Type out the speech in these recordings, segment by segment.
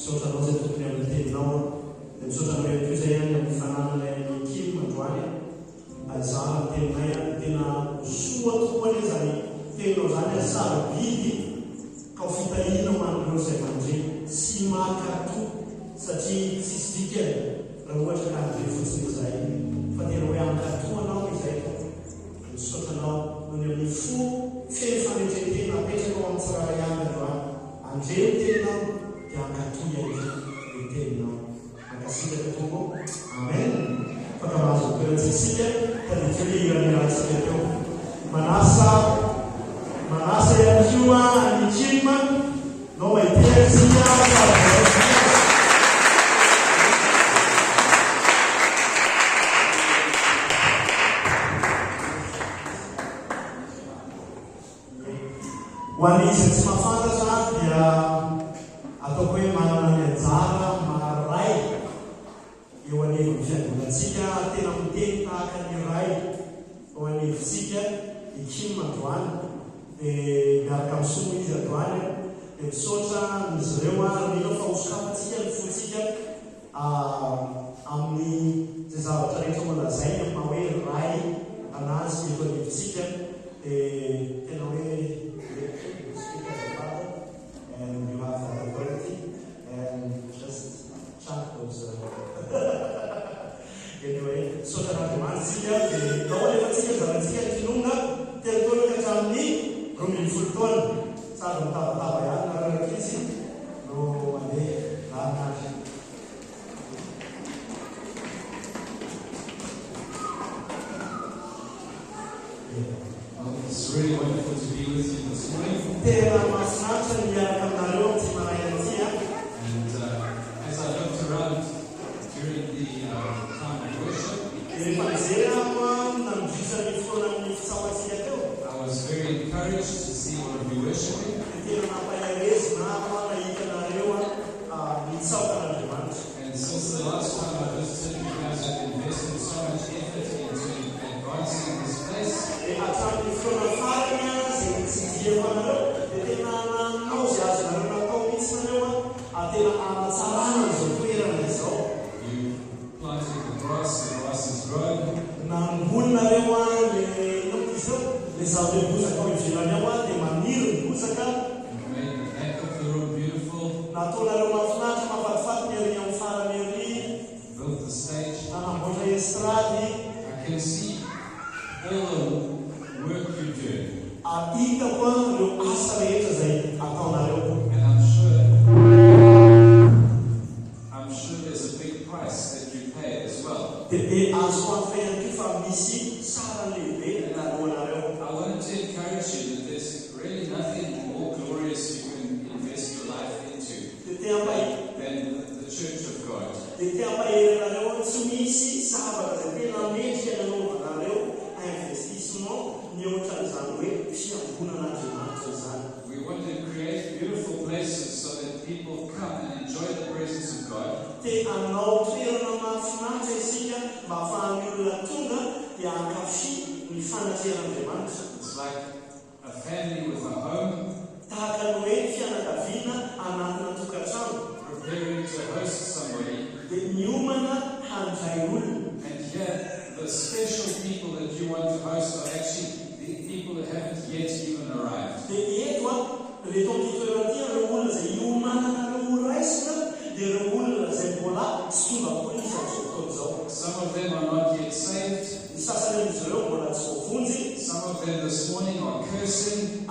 misaotra anao zay tokony amin'ny teninao dia misaotra anao ihany koa zay amin'ny fananana ny Kim androany azaha amin'ny teninay tena soa tokoa anie zany teninao zany sara biby ka ho fitahina ho an'ireo izay mandre sy makato satria tsisy dikany raha ohatra ka andre fotsiny izay fa tena hoe ankato anao izay misaotra anao noho ny amin'ny fo feno fanetretena apetraka ao amin'ny tsiraray any androany andre ny teninao dia ankato ihany ny teninao ankasitraka tombo amen fakamazo toerantsisika tadikely iranirantsika teo manasa ihany koa any Kim no maitersika ho an'izy tsy mahafantatra dia ataoko hoe manana ny anjara maray eo anivon'ny fiangonantsika tena miteny tahaka ny ray ao anivontsika i Kim androany dia miaraka misomo izy androany dia misaotra izy ireo mino fa hosokafatsika ny fontsika amin'ny zay zavatra rehetra molazainy amin'ny maha hoe ray anazy eto anivontsika dia tena hoe and you have that authority and just chant those anyway so tanaandriamanitsika dia nao efatsika zarantsika ny finonga telotona ka hatramin'ny 20 taona sady mitavatava ihany nararaka izy no mandeha larinazy. It's really wonderful to be with you this morning. And as I looked around during the time of worship, I was very encouraged to see all of you worshiping. And since the last time I visited, you guys have invested so much effort into advancing this place. You planted the grass is growing. You made the back of the room beautiful. Built the stage. I can see all the work you're doing. And I'm sure there's a big price that you pay as well. I wanted to encourage you that there's really nothing more glorious you can invest your life into than the Church of God. We want to create beautiful places so that people come and enjoy the presence of God. It's like a family with a home preparing to host somebody. And here, the special people that you want to host are actually the people that haven't yet even arrived. Some of them are not yet saved. Some of them this morning are cursing.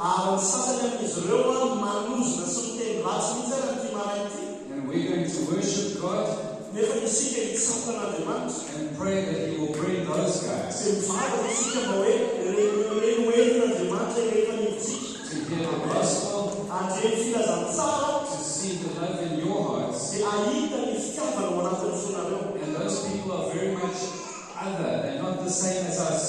And we're going to worship God and pray that He will bring those guys to hear the gospel, to see the love in your hearts. And those people are very much other. They're not the same as us.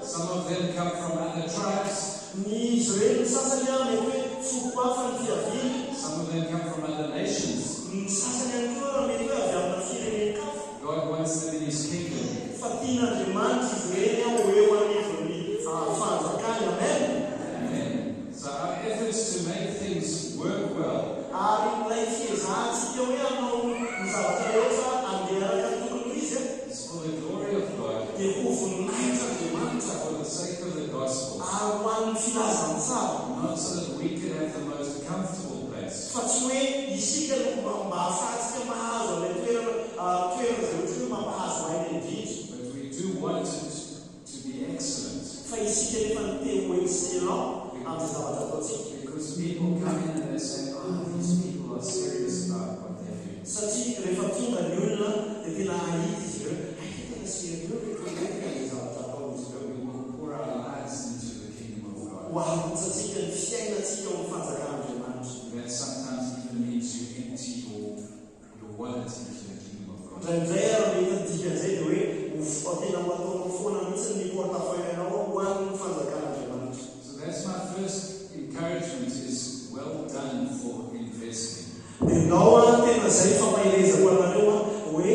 Some of them come from other tribes. Some of them come from other nations. God wants them in His kingdom. amin'ny filazantsara. Not so that we could have the most comfortable place, Fa tsy hoe isika no mba ahafahantsika mahazo ilay toerana izay ohatry hoe mampahazo aina indrindra. but we do want it to be excellent. Fa isika nefa ny teny hoe excellent amin'ny zavatra ataontsika. Because people come in and they say, oh, these people are serious about what they're doing. Satria rehefa tonga ny olona dia tena ahita izy ireo, tena sérieux ny zavatra ataon'izy ireo. We will pour our lives into the kingdom of God. Ho ahotsatsika ny fiainatsika amin'ny fanjakan'Andriamanitra. That sometimes even means you empty your wallet into the kingdom of God. Indraindray ary mety dikan'izay dia hoe tena mataonao foana mihitsy ny portefeuille-nao ho an'ny fanjakan'Andriamanitra. So that's my first encouragement, is well done for investing. Dia ndao tena izay fampahelezako anareo hoe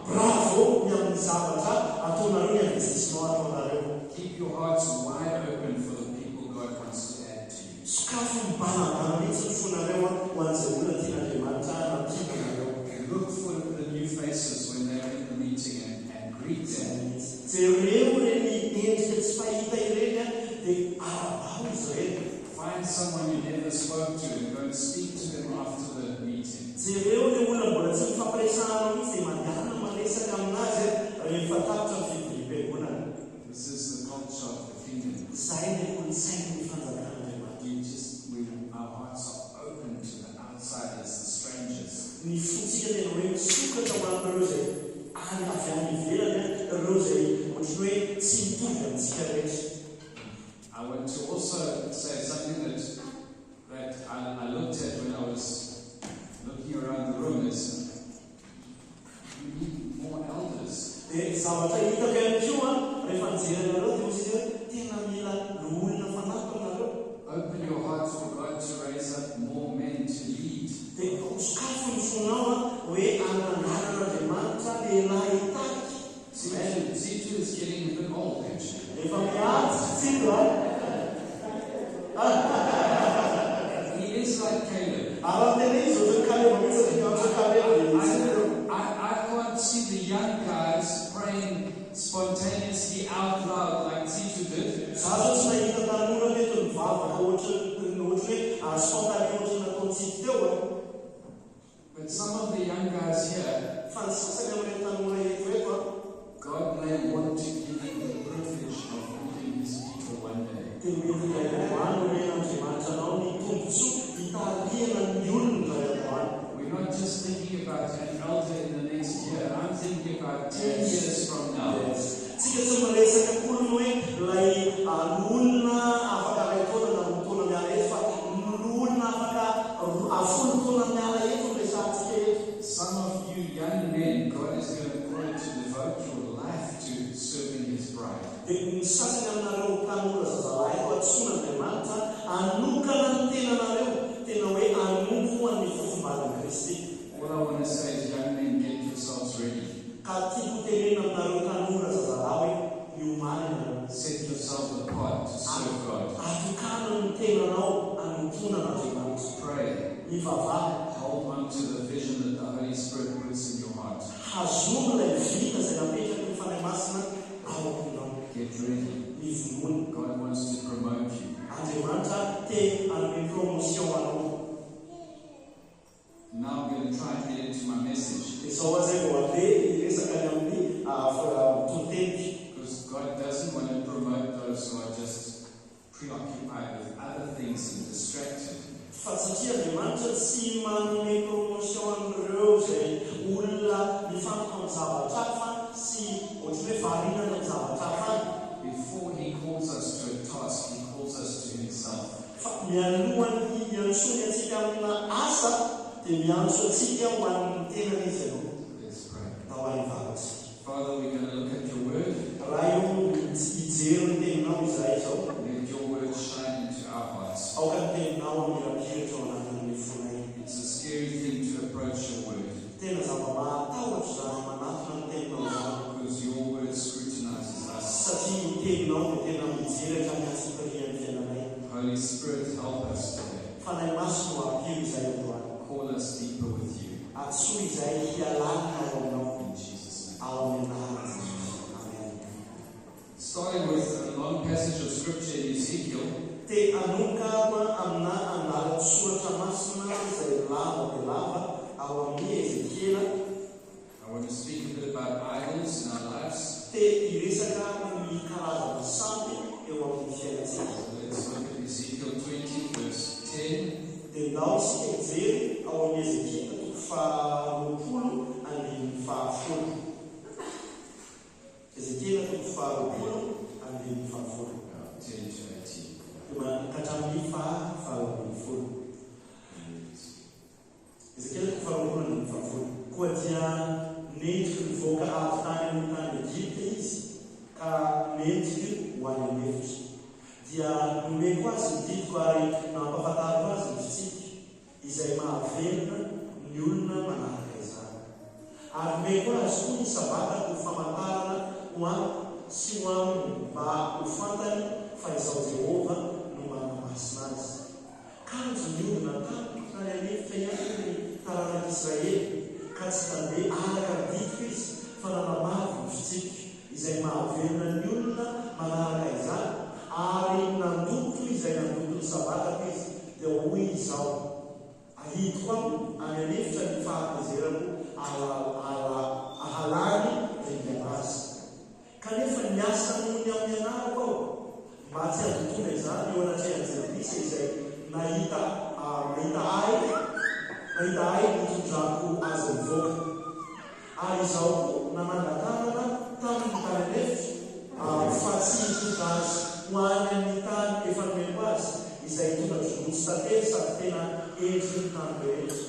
bravo ny amin'ny zavatra ataonareo ny investissement ataonareo. Keep your hearts wide open for the people God wants to add to you. Sokafo mibanabana mihitsy ny fonareo ho an'izay olona tian'Andriamanitra nampiana anareo. Look for the new faces when they're in the meeting and greet them. Jereo reny endrika tsy fahita ireny dia arabao izy ireny. Find someone you never spoke to and go and speak to them after the meeting. Jereo ilay olona mbola tsy mifampiresahanao mihitsy dia mandehana malesaka aminazy rehefa tapitra ny fivoriam-piangonana. This is the culture of the kingdom. Izay ilay kolontsaina ny fanjakan'Andriamanitra. Our hearts are open to the outsiders, the strangers. Ny fontsika tena hoe misokatra ho an'ireo izay any avy any ivelany, ireo izay ohatry hoe tsy mitovy amintsika rehetra. I want to also say something that I looked at when I was looking around the room is we need more elders. Dia zavatra hitako ihany koa rehefa nijery anareo dia ozy hoe tena mila olona fanampy anareo. Open your hearts for God to raise up more men to lead. Dia sokafo ny fonao hoe ananganan'Andriamanitra lehilahy hitaky. C2 is getting a bit old, actually. Efa mihatsy tsito He is like Caleb. I can't see the young guys praying spontaneously out loud like C2 did. But some of the young guys here, God may want to give you the privilege of leading His people one day. We're not just thinking about an elder in the next year. I'm thinking about 10 years from now. Some of you young men, God is going to call to devote your life to serving His bride. What I want to say is, young men, get yourselves ready. Set yourselves apart to serve God. Pray. Hold on to the vision that the Holy Spirit puts in your heart. Get ready. God wants to promote you. Now I'm going to try and get into my message. Because God doesn't want to promote those who are just preoccupied with other things and distracted. Before He calls us to a task, He calls us to Himself. Let's pray. Father, we're going to look at your word. Let your word shine into our hearts. It's a scary thing to approach your word, because your word scrutinizes us. Holy Spirit, help us today. Call us deeper with you. In Jesus' name. Starting with a long passage of scripture in Ezekiel. dia anonkava amina andalan-tsoratra masina izay lava dia lava ao amin'ny Ezekiela. I want to speak a bit about idols in our lives. Dia hiresaka ny karazana samby eo amin'ny fiainantsika. Let's look at Ezekiel 20, verse 10. Dia ndao isika hijery ao amin'ny Ezekiela 20:10. Ezekiela 20:10. 10 to 18. Katramin'ny 10. Ezekiela 20:10. Koa dia nendriky nivoaka avy tany amin'ny tany Egypte izy, ka nendriky ho any an'efitra. Dia nomeko azy ny didiko ary nampahafantariko azy ny fitsiky izay mahavelona ny olona manaraka izany. Ary nomeko azy koa ny sabata ho famantarana ho amiko sy ho aminy mba ho fantany fa izao Jehova no manamasina azy. Kanjo ny olona tamiko tany an'efitra ihany ny taranak'Israely, ka tsy tandeha araka ny didiko izy fa nanamavy ny fitsiky izay mahavelona ny olona manaraka izany, ary nandoto izay nandoto ny sabatako izy. Dia hoy izao: ahidiko aho any an'efitra ny fahampezerako ahalany rindrina azy. Kanefa niasa nohony amin'ny anarako aho mba tsy handotona izany eo anatrehan'Jehovisa izay nahita ahy nitondrako azy mivoaka. Ary izao nanangan-tanana tamin'ny tany an'efitra fa tsy hitondra azy ho any amin'ny tany efa nomeko azy izay tonga zomotsy tantely sady tena endriky ny tany rehetra.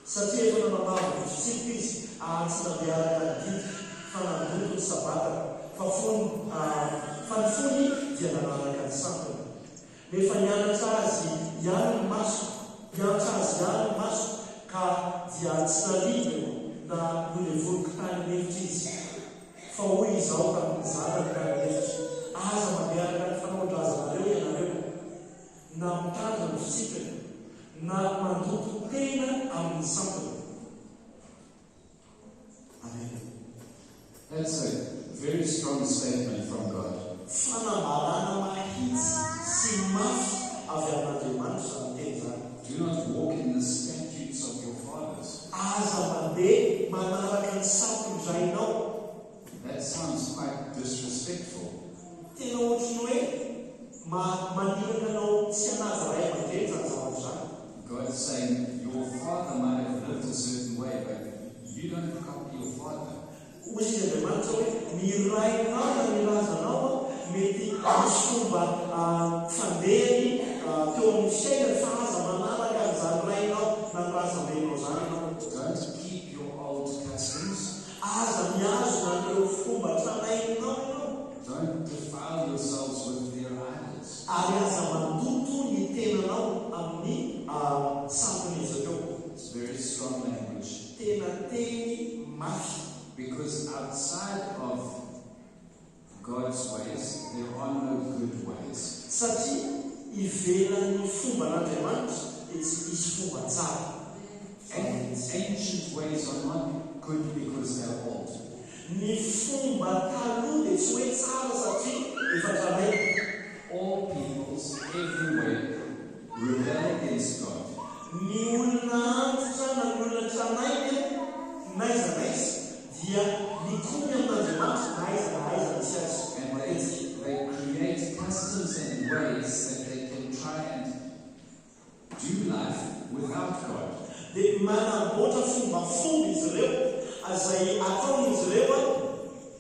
Satria efa nanamavy ny fitsiko izy ary tsy nandeharaka ny didiko fa nandoto ny sabatako, fa ny fony dia nanaraka ny sampany. Nefa nianatra azy ihany ny maso, ka dia tsy nalibako na nolevoloko tany an'efitra izy. Fa hoy izao tamin'ny zanany tany an'efitra: aza mandeharaka ny fanaondrazanareo ianareo, na mitandra ny fitsikana, na mandoto tena amin'ny sampany. Amen. That's a very strong statement from God. Fanambarana mahitsy sy mafy avy amin'Andriamanitra ny teny zany. Do not walk in the statutes of your fathers. Aza mandeha manaraka ny sampon-drainao. That sounds quite disrespectful. Tena ohatriny hoe maniraka anao tsy hanaja ray aman-dreny zany zavatra zany. God's saying your father might have lived a certain way, but you don't copy your father. Hoy izy Andriamanitra hoe ny rainao na ny razanao mety misy fomba fandehany teo amin'ny fiainany, fa aza manaraka an'izany rainao na ny razam-benao zany ianao. Don't keep your old customs. Aza miazo nan'ireo fomba tranainao ianao. Don't defile yourselves with their idols. Ary aza mandoto ny tenanao amin'ny samponizy ireo. It's very strong language. Tena teny mafy. Because outside of God's ways, there are no good ways. Satria ivelan'ny fomba n'Andriamanitra dia tsy misy fomba tsara. Ancient ways are not good because they're old. Ny fomba taloha dia tsy hoe tsara satria efa tranainy. All peoples everywhere rebel against God. Ny olona antitra na ny olona tranainy naiza dia mikomy amin'Andriamanitra na aiza misy azy. And they create customs and ways that they can try and do life without God. Dia manamboatra fomba izy ireo azay ataon'izy ireo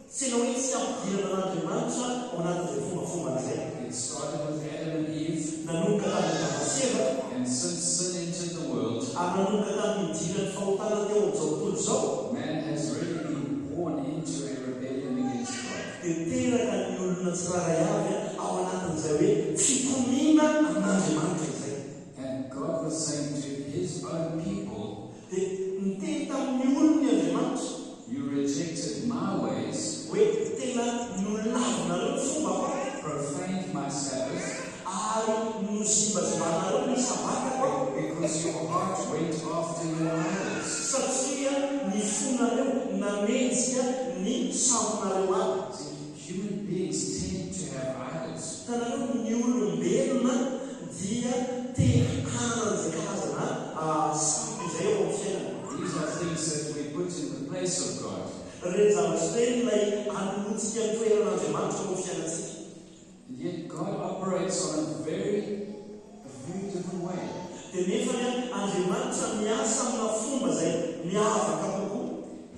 tsy na hoe tsy ampidirana an'Andriamanitra ao anatin'izay fombafomba izay. It started with Adam and Eve. Nanomboka tamin'ny Adama, and since sin entered the world, ary nanomboka tamin'ny idirany fahotana teo amin'izao tontolo izao, man has really been born into a rebellion against God. Dia teraka ny olona tsiraray avy ao anatin'izay hoe fikomiana amin'Andriamanitra izay. And God was saying to his own people, dia niteny tamin'ny olony Andriamanitra, you rejected my ways, hoe tena nolavonareo ny fombako, profaned my Sabbath, ary nozimbazibanareo ny sabatako, because your heart went after your idols. Satria ny fonareo nametsika ny samponareo aby. See, human beings tend to have idols. Tanareo ny olombelona dia te-hanana izay karazana sambo izay eo amin'ny fiainana. These are things that we put in the place of God. Ireny zavatra ireny ilay anotsika ny toeran'Andriamanitra eo amin'ny fiainantsika. And yet God operates on a very different way. Dia nefa Andriamanitra miasa amina fomba izay miavaka kokoa.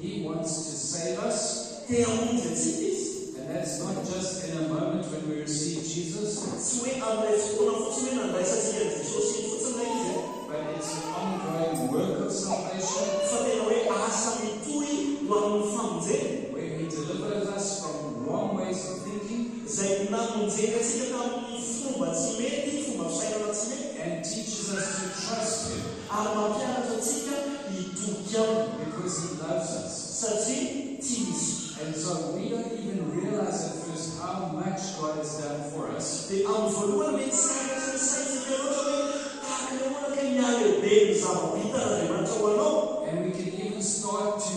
He wants to save us. Te hamonjy antsika izy. And that's not just in a moment when we receive Jesus, Tsy hoe amin'ilay fotoana fotsiny hoe nandraisantsika ny Jesosy fotsiny ilay izy, but it's an ongoing work of salvation fa tena hoe asa mitohy ho amin'ny famonjena. where He delivers us from wrong ways of thinking Izay namonjena antsika tamin'ny fomba tsy mety, fomba fisainana tsy mety, and teaches us to trust Him ary mampianatra antsika hitoky aminy because He loves us. satria tia izy. And so we don't even realize at first how much God has done for us. Dia amin'ny voalohany mety sakatra ny saintsika loatra hoe tahaka ny ahoana ka mialehibe ny zava-bita n'Andriamanitra ho anao. And we can even start to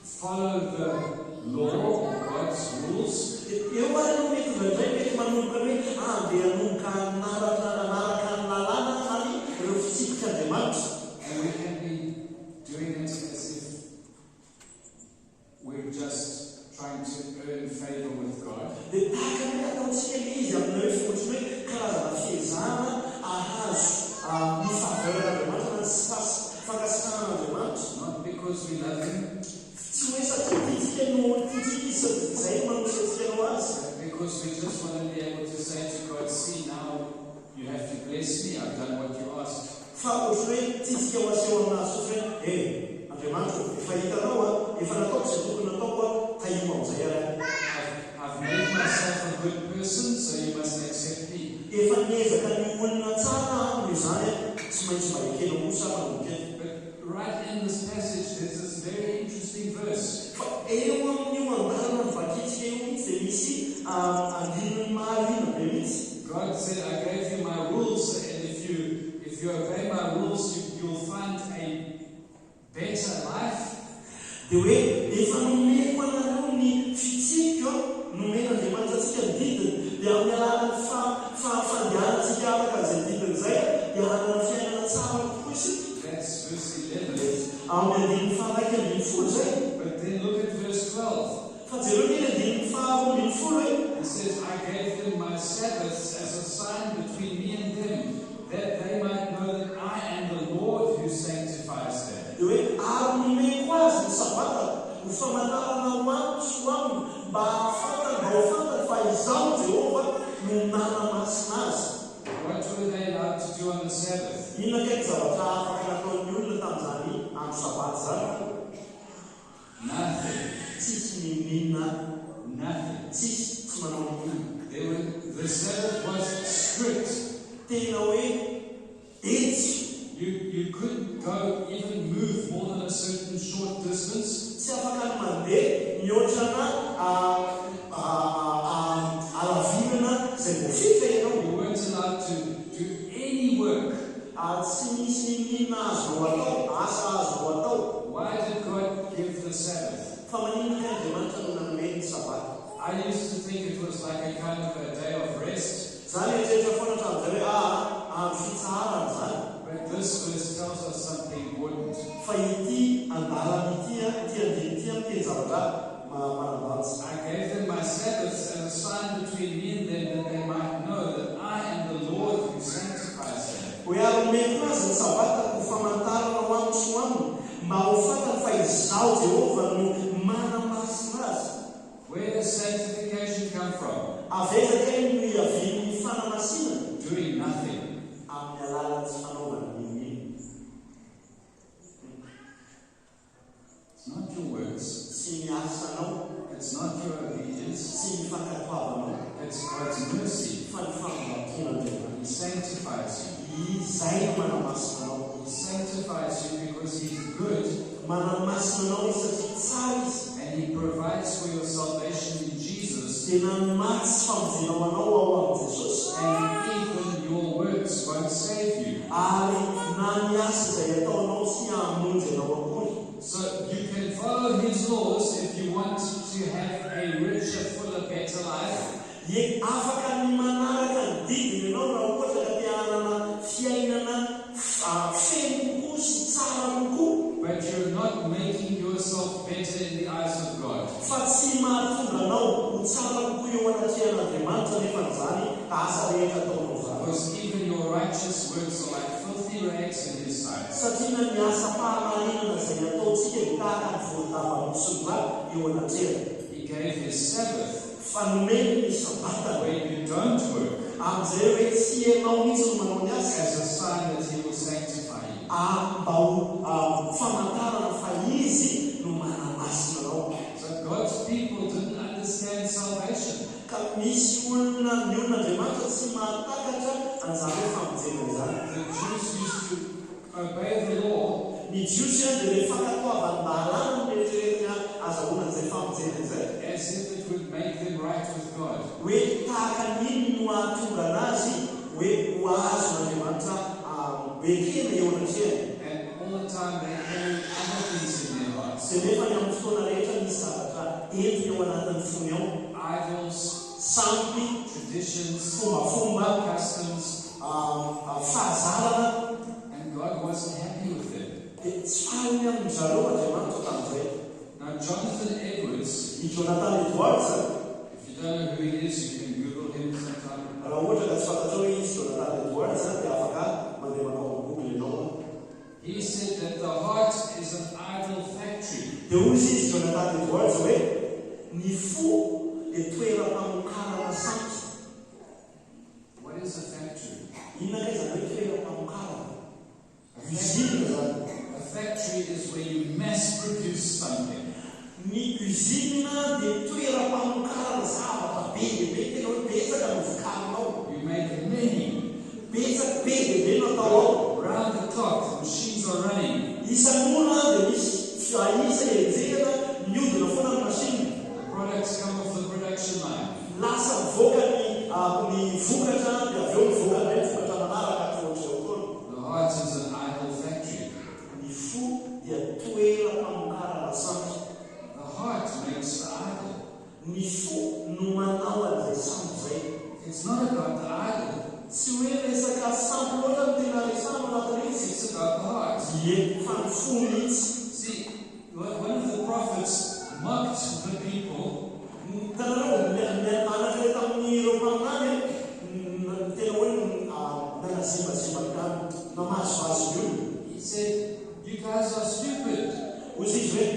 follow the law, God's rules, Eo ary no mety indraindray mety manomboka hoe andeha hanomboka nanaraka ny lalàna ary ireo fitsipika Andriamanitra. and we can be doing it as if we're just trying to earn favor with God. Dia tahaka ny ataontsika ilay izy amin'ilay hoe fotsiny hoe karazana fiezahana ahazo ny fahaveran'Andriamanitra na sy fankasitrahan'Andriamanitra. Not because we love Him, Tsy hoe satria tiantsika no tiantsika izy izay manosy anao azy, but because we just want to be able to say to God, see, now you have to bless me, I've done what you asked. fa ohatry hoe tiantsika ho aseho aminazy ohatry hoe Andriamanitra efa hitanao efa nataoko izay tokony nataoko taimo amin'izay ary. I've made myself a good person, so you must accept me. Efa niezaka ny olona tsara no izany tsy maintsy marekena mosa manomboka. But right in this passage, there's this very interesting verse. Fa eo amin'io andalana ny vakitsika eo mihitsy dia misy andininy mahaliana be mihitsy. God said, I gave you my rules, and if you obey my rules, you'll find a better life. Dia hoe efa nomeko anareo ny fitsipika nomen'Andriamanitra antsika ny didiny dia amin'ny alalan'ny fandehanantsika afaka izay didiny izay dia hanana fiainana tsara kokoa isika. That's verse 11. Amin'ny andininy faharaiky ambin'ny folo izay. But then look at verse 12. Fa jereo ny andininy faharoa ambin'ny folo hoe It says, I gave them my Sabbaths as a sign between me and them, that they might know that I am the Lord who sanctifies them. dia hoe ary nomeko azy ny sabata ho famantarana ho amiko sy ho aminy mba ho fantany fa izaho Jehova no nanamasina azy. What were they allowed to do on the Sabbath? Inona kaiky zavatra afaka nataon'ny olona tamin'izany andro sabata zany? Nothing. Tsisy mihinana, Nothing. tsisy tsy manao mihinana. The Sabbath was strict. Tena hoe etsy. You couldn't go, even move more than a certain short distance. Tsy afaka ny mandeha mihoatrana alavinana izay voafika ianao. You weren't allowed to do any work. Tsy misy mihinana azonao atao, asa azonao atao. Why did God give the Sabbath? Fa maninona ka Andriamanitra no nanome ny sabata? I used to think it was like a kind of a day of rest. Zany eritreretra foana hatramin'izay hoe andro fitsarana zany. But this verse tells us something important. Fa ity andalana ity andiny ity miteny zavatra marambatsy. I gave them my Sabbaths as a sign between me and them, that they might know that I am the Lord who sanctifies them. Hoe aromeko azy ny sabata ho famantarana ho amiko sy ho aminy mba ho fantany fa izaho Jehova no manamasina azy. Where does sanctification come from? Avezaka iny no iavian'ny fanamasinana Doing nothing. amin'ny alalan'ny tsy fanaovana inona. It's not your works. Tsy ny asanao, It's not your obedience. tsy ny fankatoavanao, It's God's mercy. fa ny famolaton'Andriamanitra. He sanctifies you. Izay no manamasina anao. He sanctifies you because He's good, Manamasina anao izy satria tsara izy. and He provides for your salvation in Jesus. Dia namatsy famonjenao anao ao amin'i Jesosy. And even your works won't save you. Ary na ny asa izay ataonao tsy hamonjy anao akory. So you can follow His laws if you want to have a richer, fuller, better life. Afaka ny manaraka ny didiny ianao raha ohatra ka te hanana better in the eyes of God. Fa tsy mahatonga anao ho tsara kokoa eo anatrehan'Andriamanitra nefa n'izany ka asa rehetra ataonao zany. Because even your righteous works are like filthy rags in His sight. Satria na ny asa fahamarinana izay ataontsika tahaka ny voatava-moson'ra eo anatrehana. He gave His Sabbath Fanomeny ny sabatana where you don't work amin'izay hoe tsy ianao mihitsy no manao ny asa as a sign that He will sanctify you. mba ho famantarana fa izy no manamasina anao. So God's people didn't understand salvation. Ka misy olona ny olon'Andriamanitra tsy mahatakatra an'izany hoe famonjena izany. The Jews used to obey the law. Ny jiosy dia rehefa katoavany mahalala ny rehetrarehetra azahoana an'izay famonjena izay. As if it would make them right with God. Hoe tahaka n'iny no ahatonga anazy hoe ho azo n'Andriamanitra bekena eo anatrehany. And all the time they carried other things in their hearts. Dia nefa ny amin'ny fotoana rehetra misy zavatra entiny ao anatin'ny fony ao. Idols, Sampy, traditions, fombafomba, customs, fahazarana. and God wasn't happy with them. Dia tsy faly amin'ny zareo Andriamanitra tamin'izay. Now Jonathan Edwards, I Jonathan Edwards, if you don't know who he is, you can Google him sometime. raha ohatra ka tsy fantatrao hoe izy Jonathan Edwards dia afaka mandeha manao Google ianao. He said that the heart is an idol factory. Dia hozy izy Jonathan Edwards hoe ny fo dia toeram-pamokarana sampy. What is a factory? Inona kay izany hoe toeram-pamokarana? Usine zany. A factory is where you mass produce something. Ny usine dia toeram-pamokarana zavatra be dia be tena hoe betsaka no vokarinao. You make many. Betsaka be dia be no atao ao. Round the clock, the machines are running. Isan'olona dia misy isa enjehana miodina foana ny machine. The products come off the production line. Lasa mivoaka ny vokatra dia avy eo mivoaka ny vokatra manaraka ohatr'izao foana. The heart is an idol factory. Ny fo dia toeram-pamokarana sampy. The heart makes the idol. Ny fo no manao an'izay sampy izay. It's not about the idol. Tsy hoe resaka sampy loatra no tena resahana anatin'izy. It's about the heart. Ie, fa ny fo mihitsy. See, one of the prophets mocked the people. Tanareo anakilay tamin'ireo mpaminany tena hoe nanazimbazimbaka namazovazo ny olona. He said, "You guys are stupid. Hozy izy hoe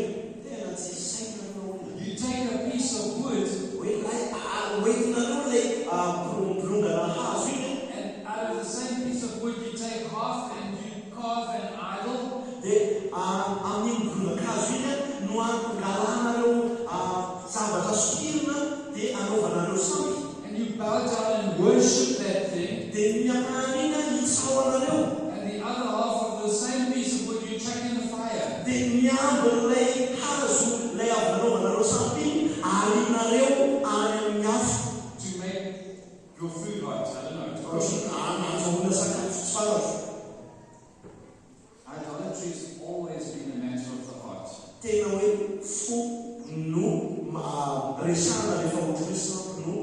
tena tsy saina anao. You take a piece of wood, Hoe hoentinareo ilay bolongana hazo iny. and out of the same piece of wood, you take half and you carve an idol. Dia amin'iny bolongan-kazo iny no angalanareo zavatra sokirina dia anaovanareo sampy. And you bow down and worship that thing. Dia miakany iny hitsaoanareo. And the other half of the same piece of wood, you chuck in the fire. Dia miambo ilay hazo ilay avy nanaovanareo sampy iny arinareo any amin'ny afo. To make your food hot. I don't know. Anazahoana sakafo tsy fantatro. Idolatry has always been a matter of the heart. Tena hoe fo no resahana rehefa ohatra hoe sampy no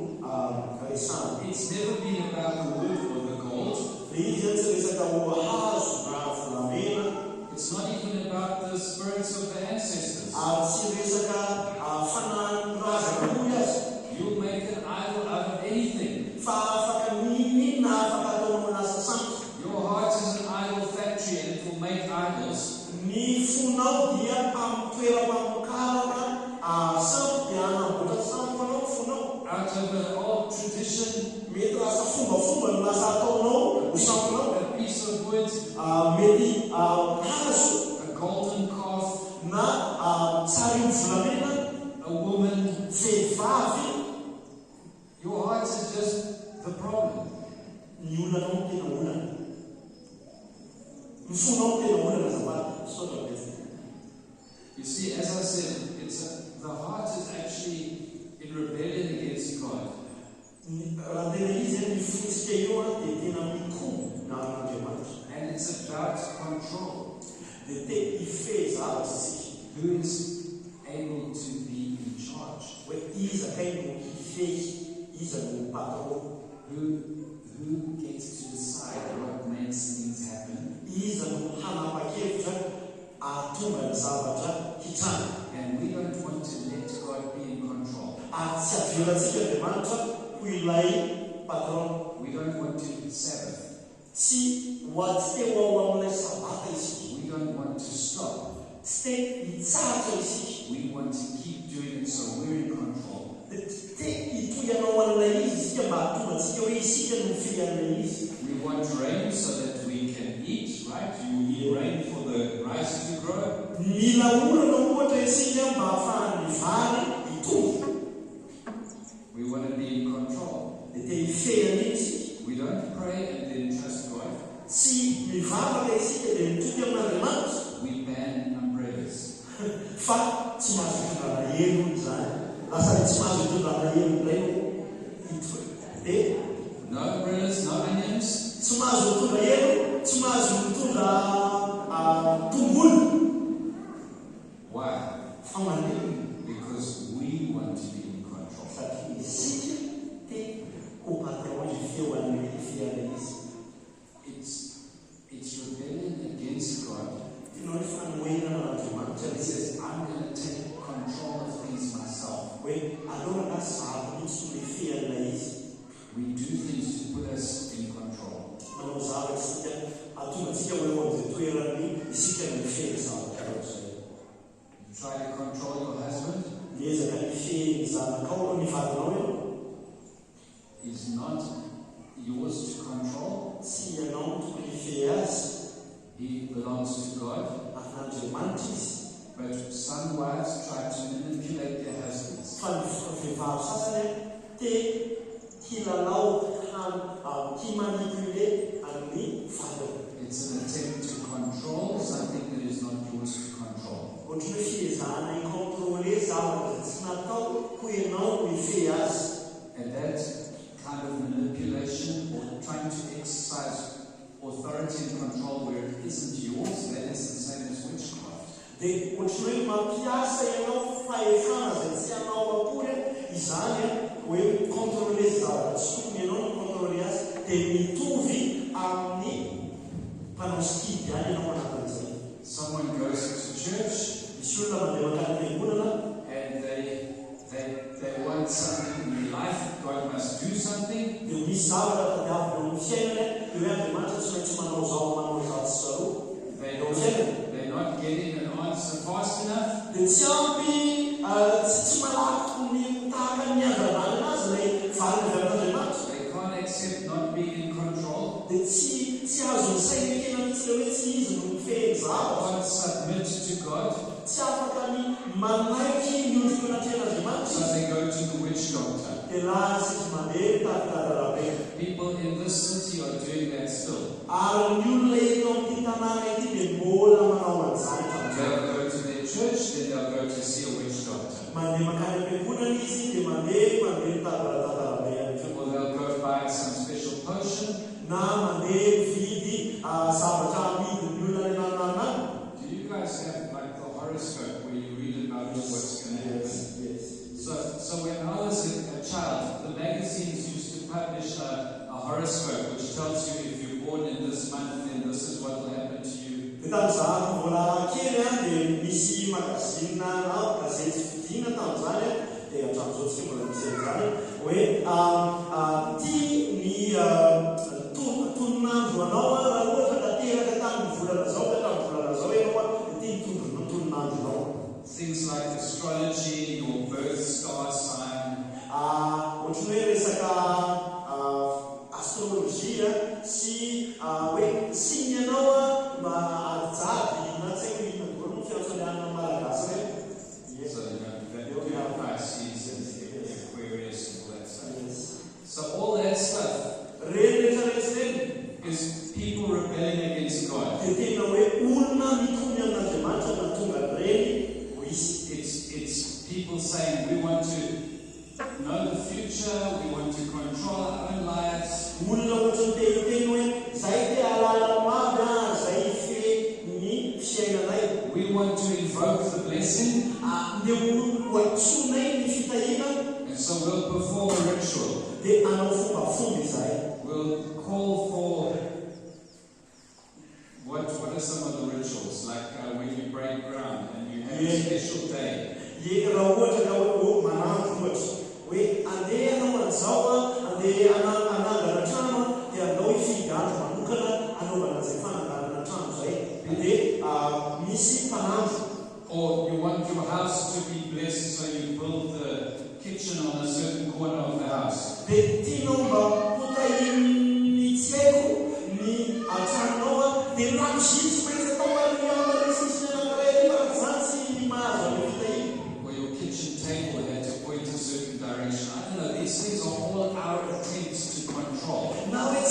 resahana. It's never been about the wood or the gold. Dia izy zany tsy resaka ho hazo na volamena. It's not even about the spirits of the ancestors. Tsy resaka fanahy-razana hoy azy. You'll make an idol out of anything. Fa afaka ninona afaka ataonao lasa sampy. Your heart is an idol factory and it will make idols. Ny fonao dia toeram-pamokarana sampy dia anamboatra sampy anao fonao. Out of an old tradition, Mety lasa fombafomba no lasa ataonao ho sampynao. a piece of wood, Mety hazo a golden calf, na tsara io volamena, a woman. vehivavy. Your heart is just the problem. Ny olanao tena olana. Ny fonao tena olana azafady. Saotra betsaka. You see, as I said, the heart is actually in rebellion against God. Raha tena izy ny fotsika eo dia tena mikomo na Andriamanitra. And it's about control. Dia te hife zavatra isika. Who is able to be in charge? Hoe iza kay no hifehy, iza no patron. Who gets to decide what makes things happen? Iza no hanapa-kevitra ahatonga ny zavatra hitranga. And we Sabbath. Tsy ho teo ao amin'ilay sabata isika. We don't want to stop. Tsy te hitsahatra isika. We want to keep doing it so we're in control. Te hitoyanao an'ilay izy isika mba hahatonga antsika hoe isika no fian'ilay izy. We want rain so that we can eat, right? You need rain for the rice to grow. Mila olana ohatra isika mba hahafahan'ny vary hitombo. We want to be in control. Dia te hifehana iny isika. We don't pray and then trust God. Tsy mivavaka isika dia mitoky amin'Andriamanitra. We ban umbrellas. Fa tsy mahazo hitondra lahelo izany. Lasa tsy mahazo hitondra lahelo ilay dia No umbrellas, no onions. tsy mahazo mitondra helo, tsy mahazo mitondra tongolo. Why? Fa manino? Because we want to be in control. Satria isika te ho patron feo an'ilay fian'ilay izy. It's rebellion against God. Ianao ny fanohenana n'Andriamanitra It says, I'm going to take control of things myself. hoe aloha zaho mihitsy no fian'ilay izy. We do things to put us in control. Manao zavatra isika ahatonga antsika hoe eo amin'izay toerany isika no feny zavatra rehetra. You try to control your husband. Miezaka ny feny zanakao ny vadinao eo. Is not yours to control. Tsy ianao tokony hifehy azy. He belongs to God. An'Andriamanitra izy. But some wives try to manipulate their husbands. Fa ny vehivavy sasany te hilalao himanipule amin'ny vadiny. It's an attempt to control something that is not yours to control. Ohatry hoe fiezahana hikontrole zavatra tsy natao ho ianao hifehy azy. And that kind of manipulation or trying to exercise authority and control where it isn't yours, that is the same as witchcraft. Dia ohatry hoe mampiasa ianao fahefana izay tsy anao akory izany hoe kontrole zavatra tsy tokony ianao no kontrole azy dia mitovy amin'ny mpanao sikidy ihany ianao manakan'izay. Someone goes to church Misy olona mandeha makany fiangonana and they want something in life. God must do something. dia misy zavatra tadiavina amin'ny fiainana dia hoe Andriamanitra tsy maintsy manao zao tsy tsaro. They're not getting an answer fast enough. Dia tsy ampy tsy malaky ny tahaka ny andravana azy ilay valiny avy amin'Andriamanitra. They can't accept not being in control. Dia tsy azo ny saina ekena mihitsy ilay hoe tsy izy no mifehy zavatra. Can't submit to God. Tsy afaka ny manaiky ny ondrik'Andriamanitra. So they go to the witch doctor. Dia lasa izy mandeha tadidadarabe. People in this city are doing that still. Ary ny olona eto amin'ny tanàna ity dia mbola manao an'izany. They'll go to their church, then they'll go to see a witch doctor. Mandeha makany am-piangonana izy dia mandeha tadidadarabe ihany koa. Or they'll go buy some special potion. Na mandeha vidy zavatra amidin'ny olona ny nanana. Do you guys have like the horoscope where you read about what's going to happen? Yes. So when I was a child, the magazines used to publish a horoscope which tells you if you're born in this month, then this is what will happen to you. Dia tamin'izaho mbola kely dia misy magazina na gazety fidiana tamin'izany dia hatramin'izao tsika mbola misy an'izany hoe ty ny toninandro anao raha ohatra ka teraka tamin'ny volana zao ka tamin'ny volana zao ianao dia ty ny toninandro anao. Things like astrology, your birth star sign. Ohatry hoe resaka astrolojia sy hoe signe ianao mba ajady na tsy hoe inona daholo ny fiantsoliana malagasy hoe. So you have Pisces and Aquarius and all that stuff. So all that stuff is people rebelling against God. Dia tena hoe olona mikomy amin'Andriamanitra na tonga reny. It's people saying we want to know the future, we want to control our own lives. Olona ohatry ny teniteny hoe zay te halala mavy zay fe ny fiainanay. We want to invoke the blessing. Dia hoatsonay ny fitahina. And so we'll perform a ritual. Dia anao fomba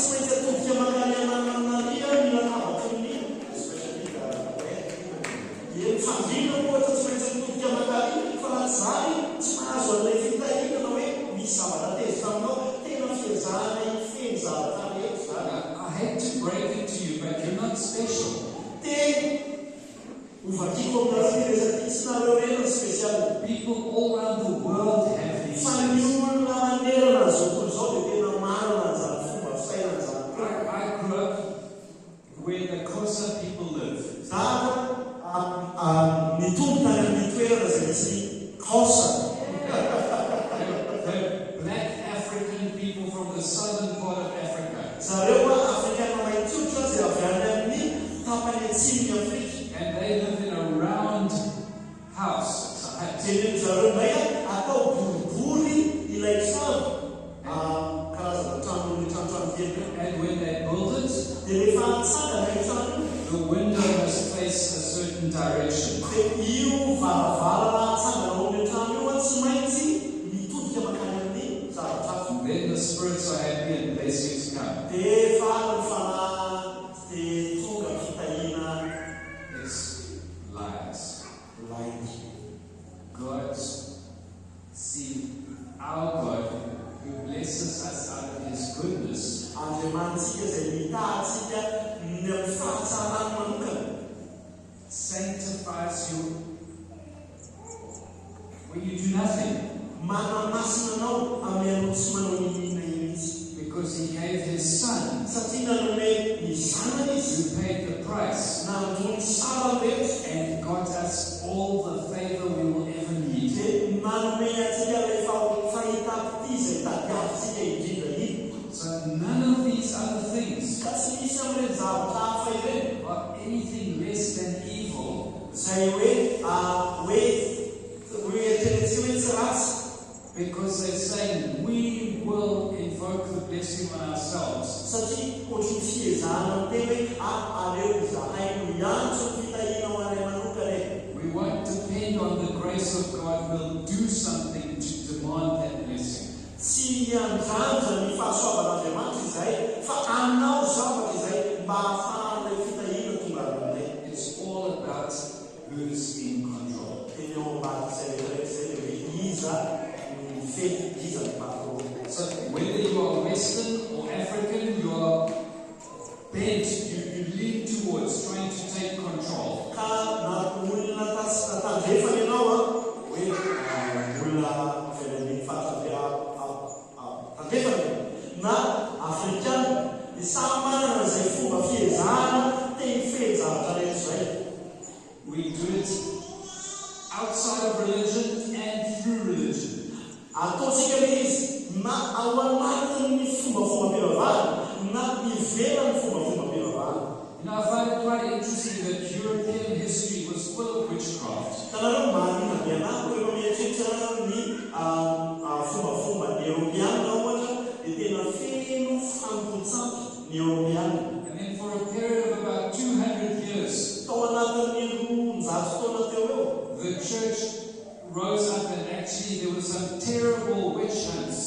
tsy maintsy atodika makany ananaria mila tabatry ny especially fandrina ohatra tsy maintsy atodika makany fa raha zany tsy mahazo an'ilay fitahinana hoe misy zavatra tezitra aminao tena fiezahana ifeny zavatra rehetra zany. I hate to break it to you, but you're not special. Uvakiko aminareo resaky tsy nareo rena spesial. People all around the world have these Fa ny things. olona manerana zao tontolo zao dia tena marina zany fomba fisainana zany. I grew up where the Xhosa people live. Nitombo tany amin'ny toerana izay misy Xhosa. The black African people from the southern part of Africa. Zareo afrikana maintsotra izay avy any amin'ny tapany atsimon'ny Afrika. And they live in a round house. Dia zareo ndray atao boribory ilay trano. Karazana trano kely. And when they build it, Dia rehefa hatsangana io trano, the window must face a certain direction. dia io varavara hatsangana ao amin'ny trano io tsy maintsy mitodika makany amin'ny zavatra hafa. Then the spirits are happy and blessings come. Dia faly fanahy dia tonga fitahiana. It's lies. God, see, our God, who blesses us out of His goodness, Andriamantsika izay mitahantsika ny amin'ny fahatsarany manokana sanctifies you when you do nothing. Manamasina anao amin'ny anao tsy manao inona mihitsy. Because He gave His Son, Satria nanome ny zanany izy who paid the price, nandrony sara rehetra and got us all the favor we will ever need. dia nanome atsika rehefa fahitapity izay tadiavintsika indrindra iny. So none of these other things Ka tsy misy amin'ireny zavatra hafa ireny are anything less than evil. izay hoe eritreretsy hoe tsy ratsy. Because they're saying we will invoke the blessing on ourselves. Satria ohatry ny fiezahana teny hoe aleo izahay no iantso ny fitahiana ho anay manokana e. We won't depend on the grace of God. We'll do something to demand that blessing. Tsy andranja ny fahasoavan'Andriamanitra izay fa anao zavatra izay mba hahafahan'ilay fitahiana tonga aminay. It's all about who's in control. Teny ao ambadika izay rehetrarehetra izay hoe iza ny fety, iza ny patron. So whether you are Western or African, you are bent, you lean towards trying to take control. Ka na olona tandrefana ianao hoe olona fireneny fahatandrefana na afrikana dia samy manana izay fomba fiezahana te hifehy zavatra rehetra izay. We do it outside of religion and through religion. Ataontsika ilay izy na ao anatin'ny fombafomba-pivavahana na ivelan'ny fombafomba-pivavahana. You know, I find it quite interesting that European history was full of witchcraft. Tanareo mahaliana be anahy rehefa mieritreritra ny fombafomba ny Europeana ohatra dia tena feno fampotsampy ny Europeana. And then for a period of about 200 years, Tao anatin'ny 100 taona teo eo, the church rose up and actually there were some terrible witch hunts.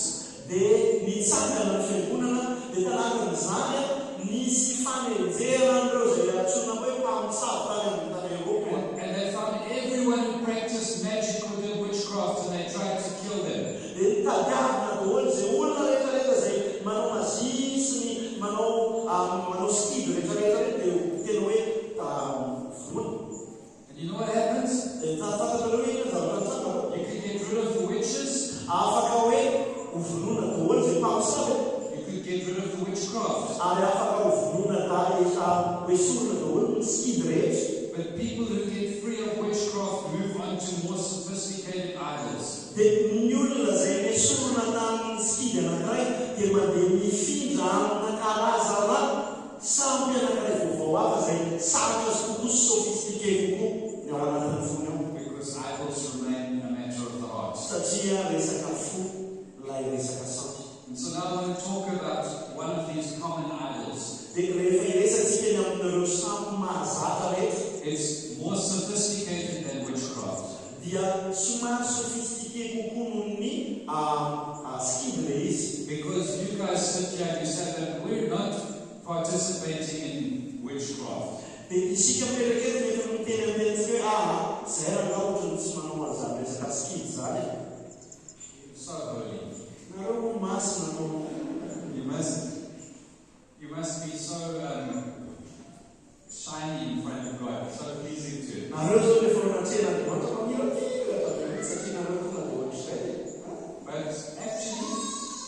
dia nitsangana ny fiangonana dia tanatin'izany nisy fanejeran'ireo izay antsoina hoe mpamosavy tany amin'ny Eropa. And they found everyone who practiced magic or did witchcraft and they tried to kill them. Dia tadiavina daholo izay olona rehetrarehetra izay manao mazy sy ny manao skidy rehetrarehetra dia tena hoe voana. And you know what happens? Dia tafatanareo hoe ina zavatra tsangana. You could get rid of the witches, Afaka hoe hovonona daholo izay mpamosavy, you could get rid of the witchcraft. ary afaka hovonona hoesorona daholo ny skidy rehetra. But people who get free of witchcraft move on to more sophisticated idols. Dia ny olona izay hoesorona tamin'ny skidy anankiray dia mandeha mifindra amina karazana sampy anankiray vaovao hafa izay sarotra sy kokoa sofistike kokoa ny ao anatin'ny fony ao. Because idols remain a matter of the heart. Satria resaka fo ilay resaka sampy. And so now I want to talk about one of these common idols. Dia rehefa iresantsika ny amin'ireo sampy mahazatra rehetra, It's more sophisticated than witchcraft. dia somary sofistike kokoa noho ny skidy ilay izy. Because you guys sit here and you say that we're not participating in witchcraft. Dia isika mipetraketo mety miteny amin'ny hoe zay raha ohatra ny tsy manao an'izany resaka skidy zany. So holy. Nareo masina no You must be so shiny in front of God, so pleasing to Him. nareo zao rehefa anatrena Andriamanitra mamirapiratra be satria nareo tonga dia ohatr'izay. But actually,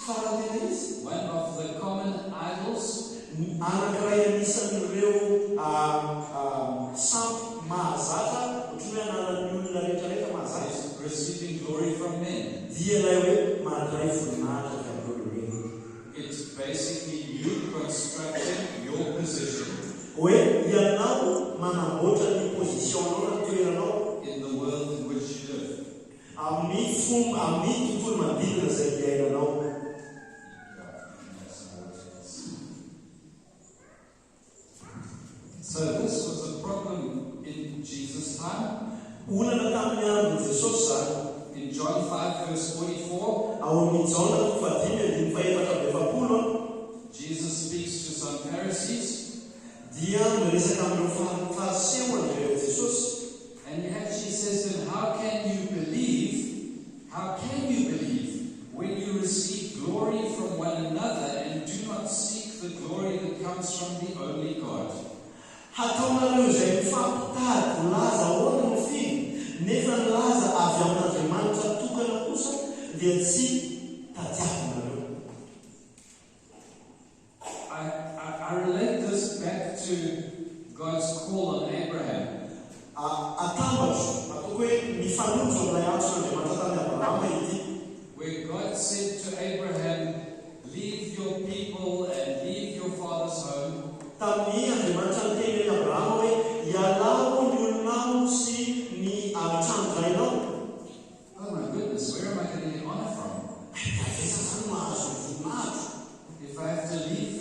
Faratena izy one of the common idols anankiray anisan'ireo sampy mahazatra ohatran'ny hoe ananan'ny olona rehetrarehetra mahazatra is receiving glory from men. dia ilay hoe mandray voninahitra avy amin'olo reny. It's basically you constructing your position Hoe ianao manamboatra ny positionanao na toeranao in the world in which you live. amin'ny tontolo manodidina izay iainanao. So this was a problem in Jesus' time. Olana tamin'ny andron'i Jesosy zany. In John 5 verse 44, ao amin'ny Jona 5:4, Jesus speaks to some Pharisees, dia miresaka amin'ireo fariseo an'ireo Jesosy. and he actually says to them, how can you believe when you receive glory from one another and do not seek the glory that comes from the only God? Hataonareo izay mifampitady laza ahoana no finy nefa ny laza avy amin'Andriamanitra tokana kosa dia tsy tadiavinareo. I relate this back to God's call on Abraham. Atambatro ataoko hoe mifanojo amin'ilay antson'Andriamanitra tamin'ny Abrahama ity, Where God said to Abraham, leave your people and leave your father's home tamin'ny Andriamanitra niteny ny Abrahama hoe ialao ny olonao sy ny tranodrainao. Oh my goodness, where am I going to get honor from? Avesa zany mahazo voninahitra If I have to leave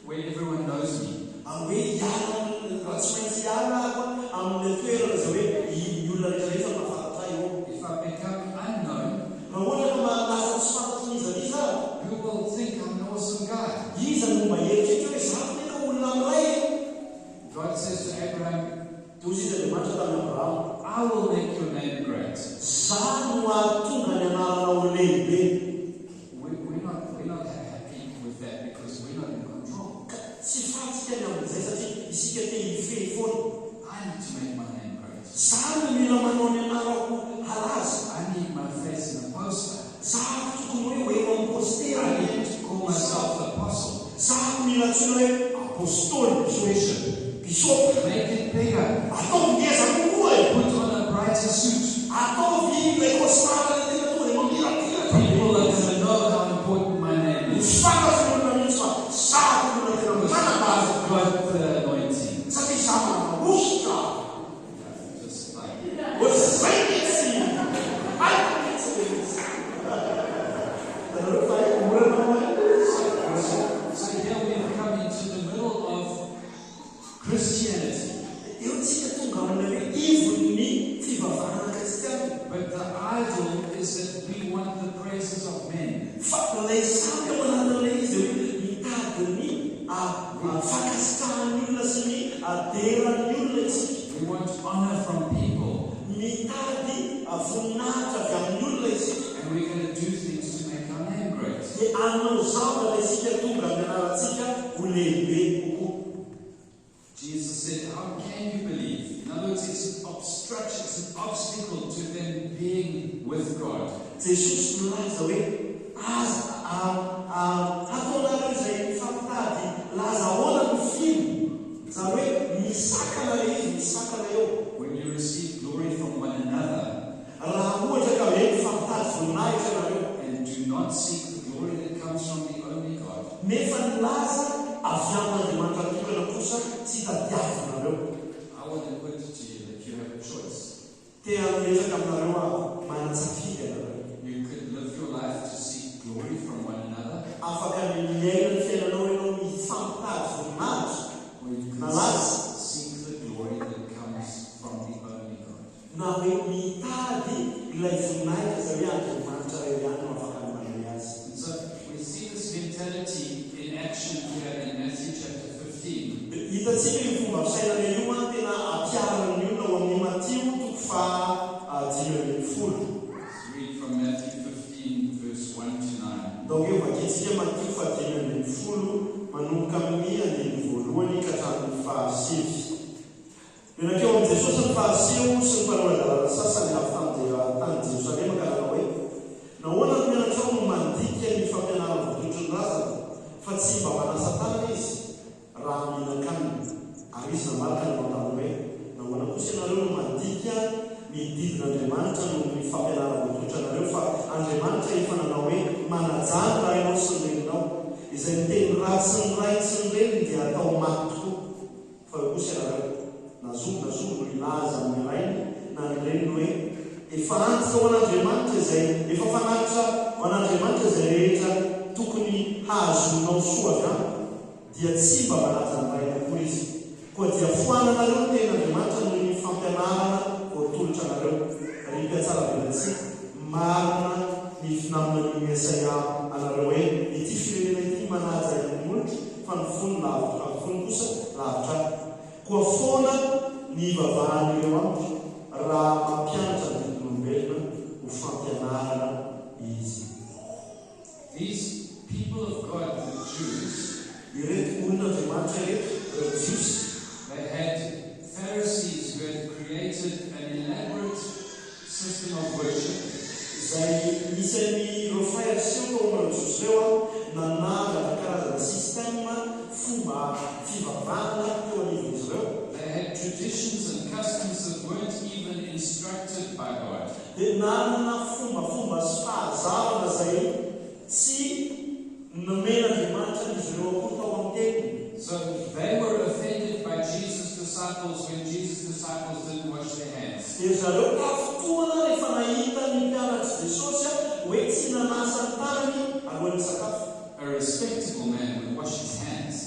where everyone knows me. hoe iala tsy maintsy iala ako amin'ny toerana izay hoe ny olona rehetrarehetra mahafantatra eo. If I become unknown, Raha ohatra ka lasa tsy fantatry n'iza who will think I'm an awesome guy? iza no mba eritritra hoe zany tena olona amiray. God says to Abraham, Toy izy Andriamanitra tamin'ny Abrahama, I will make your name great. zany no ahatonga ny anaranao lehibe. We're not happy with that because we're not in control. Tsy fantsika ny amin'izay satria isika te hifehy foana. I need to make my name great. Zany no mila manao ny anarako halaza. I need my face in a poster. Zany tokony hoe eo amin'ny postera. I need to call myself the apostle. Zany mila tsoina hoe apôstôly, bishopa. Make it bigger. Atao ngeza kokoa e. Put on a brighter suit. Atao ilay kostara le tena tonga dia mamirapiratra. People are going to know how important my name is. Fantatry ny olona mihitsy fa zany olona tena manam-baza. Got the anointing. Satria za manamositra. Just like Zay mihitsy. Mihitsy. Tanareo fa morana so here we've come into the middle of Christianity. eo tsika tonga amin'ilay hoe ivon'ny fivavahana kristiana. But the idol is that we want the praises of men. Fa ilay samy ao anatin'ilay izy hoe mitady ny fakasitrahan'ny olona sy ny aderan'ny olona isika. We want honor from people. Mitady voninahitra avy amin'ny olona isika. And we're going to do things to make our name great. Dia anao zavatra isika tonga amin'ny anarantsika ho lehibe kokoa. Jesus said, how can you believe? In other words, it's an obstruction, it's an obstacle to them being with God. Jesosy nolaza hoe hataonareo izay mifampitady laza ahoana no fino. Zany hoe misakana le izy, misakana eo. When you receive glory from one another Raha ohatra ka hoe mifampitady voninahitra nareo and do not seek the glory that comes from the only God, nefa ny laza avy amin'Andriamanitra tokana kosa tsy tadiavinareo. I want to put it to you that you have a choice. Tea miresaka aminareo manatsafidy anareo. You could live your life to seek glory from one another, Afaka miaina ny fiainanao ianao mifampitady voninahitra or you na could laza. seek the glory that comes from the only God. Na hoe mitady ilay voninahitra izay hoe Andriamanitra eo ihany no afaka manome azy. And so we see this mentality in action here in Matthew chapter Hitantsika io fomba fisainana io a tena ampiarana ny olona ao amin'ny Matio toko faha 5:10. Let's read from Matthew 15, verse 1 to 9. Donc io vakitsika Matio faha 5:10 manomboka amin'ny 1 ka hatramin'ny faha 7. Menakeo amin'i Jesosy ny fariseho sy ny mpanao-dalàna sasany avy tany Jerosalema ka nanao hoe: nahoana ny mianatrao no mandika ny fampianarana vototrony razana fa tsy mba manasa tanana izy raha mihinan-kanina? Ary izy namalaka ny manotany hoe: nahoana kosa ianareo no mandika ny didin'Andriamanitra noho ny fampianarana vototra anareo, fa Andriamanitra efa nanao hoe manajany raha ianao sy ny reninao, izay miteny ratsy ny ray sy ny reniny dia atao maty tokoa. Fa eo kosa ianareo nazobo no ilaza amin'ny rainy na ny reniny hoe efa antitra ho an'Andriamanitra izay efa fanatitra ho an'Andriamanitra izay rehetra tokony hazonao soa avy aminy, dia tsy mba manaja ny rainy akory izy, koa dia foananareo ny tenin'Andriamanitra noho ny fampianarana voatolotra anareo. Rika tsara velantsika marina ny finamina ny Mesaia anareo hoe ity firenena ity manaja ny olotro fa ny fony lavitra, ny fony kosa lavitra. Koa foana ny vavahan'ireo amiko raha mampianatra ny didin'olombelona ho fampianarana izy. These people of God, the Jews, Ireto olon'Andriamanitra ireto, ireo Jiosy, they had Pharisees who had created an elaborate system of worship. Izay misy ireo fariseo tao amin'ireo Jiosy ireo nanangana karazana sistema fomba fivavahana teo anivon'izy ireo. They had traditions and customs that weren't even instructed by God. Dia nanana fomba sy fahazavana izay tsy nomen'Andriamanitra izy ireo akory tao amin'ny teniny. So they were offended by Jesus' disciples when Jesus' disciples didn't wash their hands. Dia zareo tafotoana rehefa nahita ny mpianatry Jesosy hoe tsy nanasa ny tanany alohan'ny sakafo. A respectable man would wash his hands.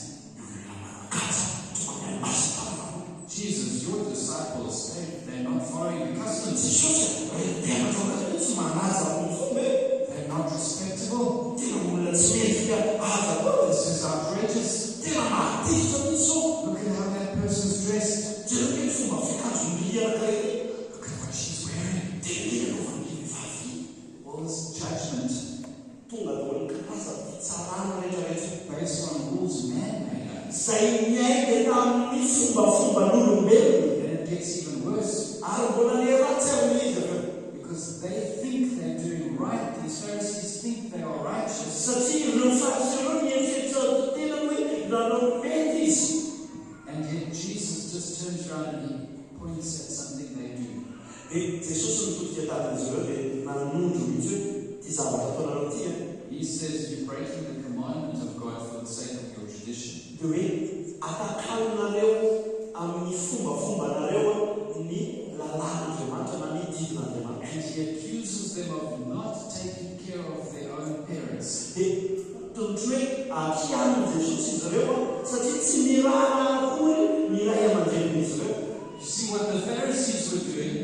Jesus, your disciples, they're not following the customs. They're not respectable. This is outrageous. Look at how that person's dressed. Look at what she's wearing. All this judgment based on rules man made up. Then it gets even worse. Because they think they're doing right. These Pharisees think they are righteous. And yet Jesus just turns around and he points at something they do. He says you're breaking the commandment of God for the sake of your tradition. And he accuses them of not taking care of their own parents. You see what the Pharisees were doing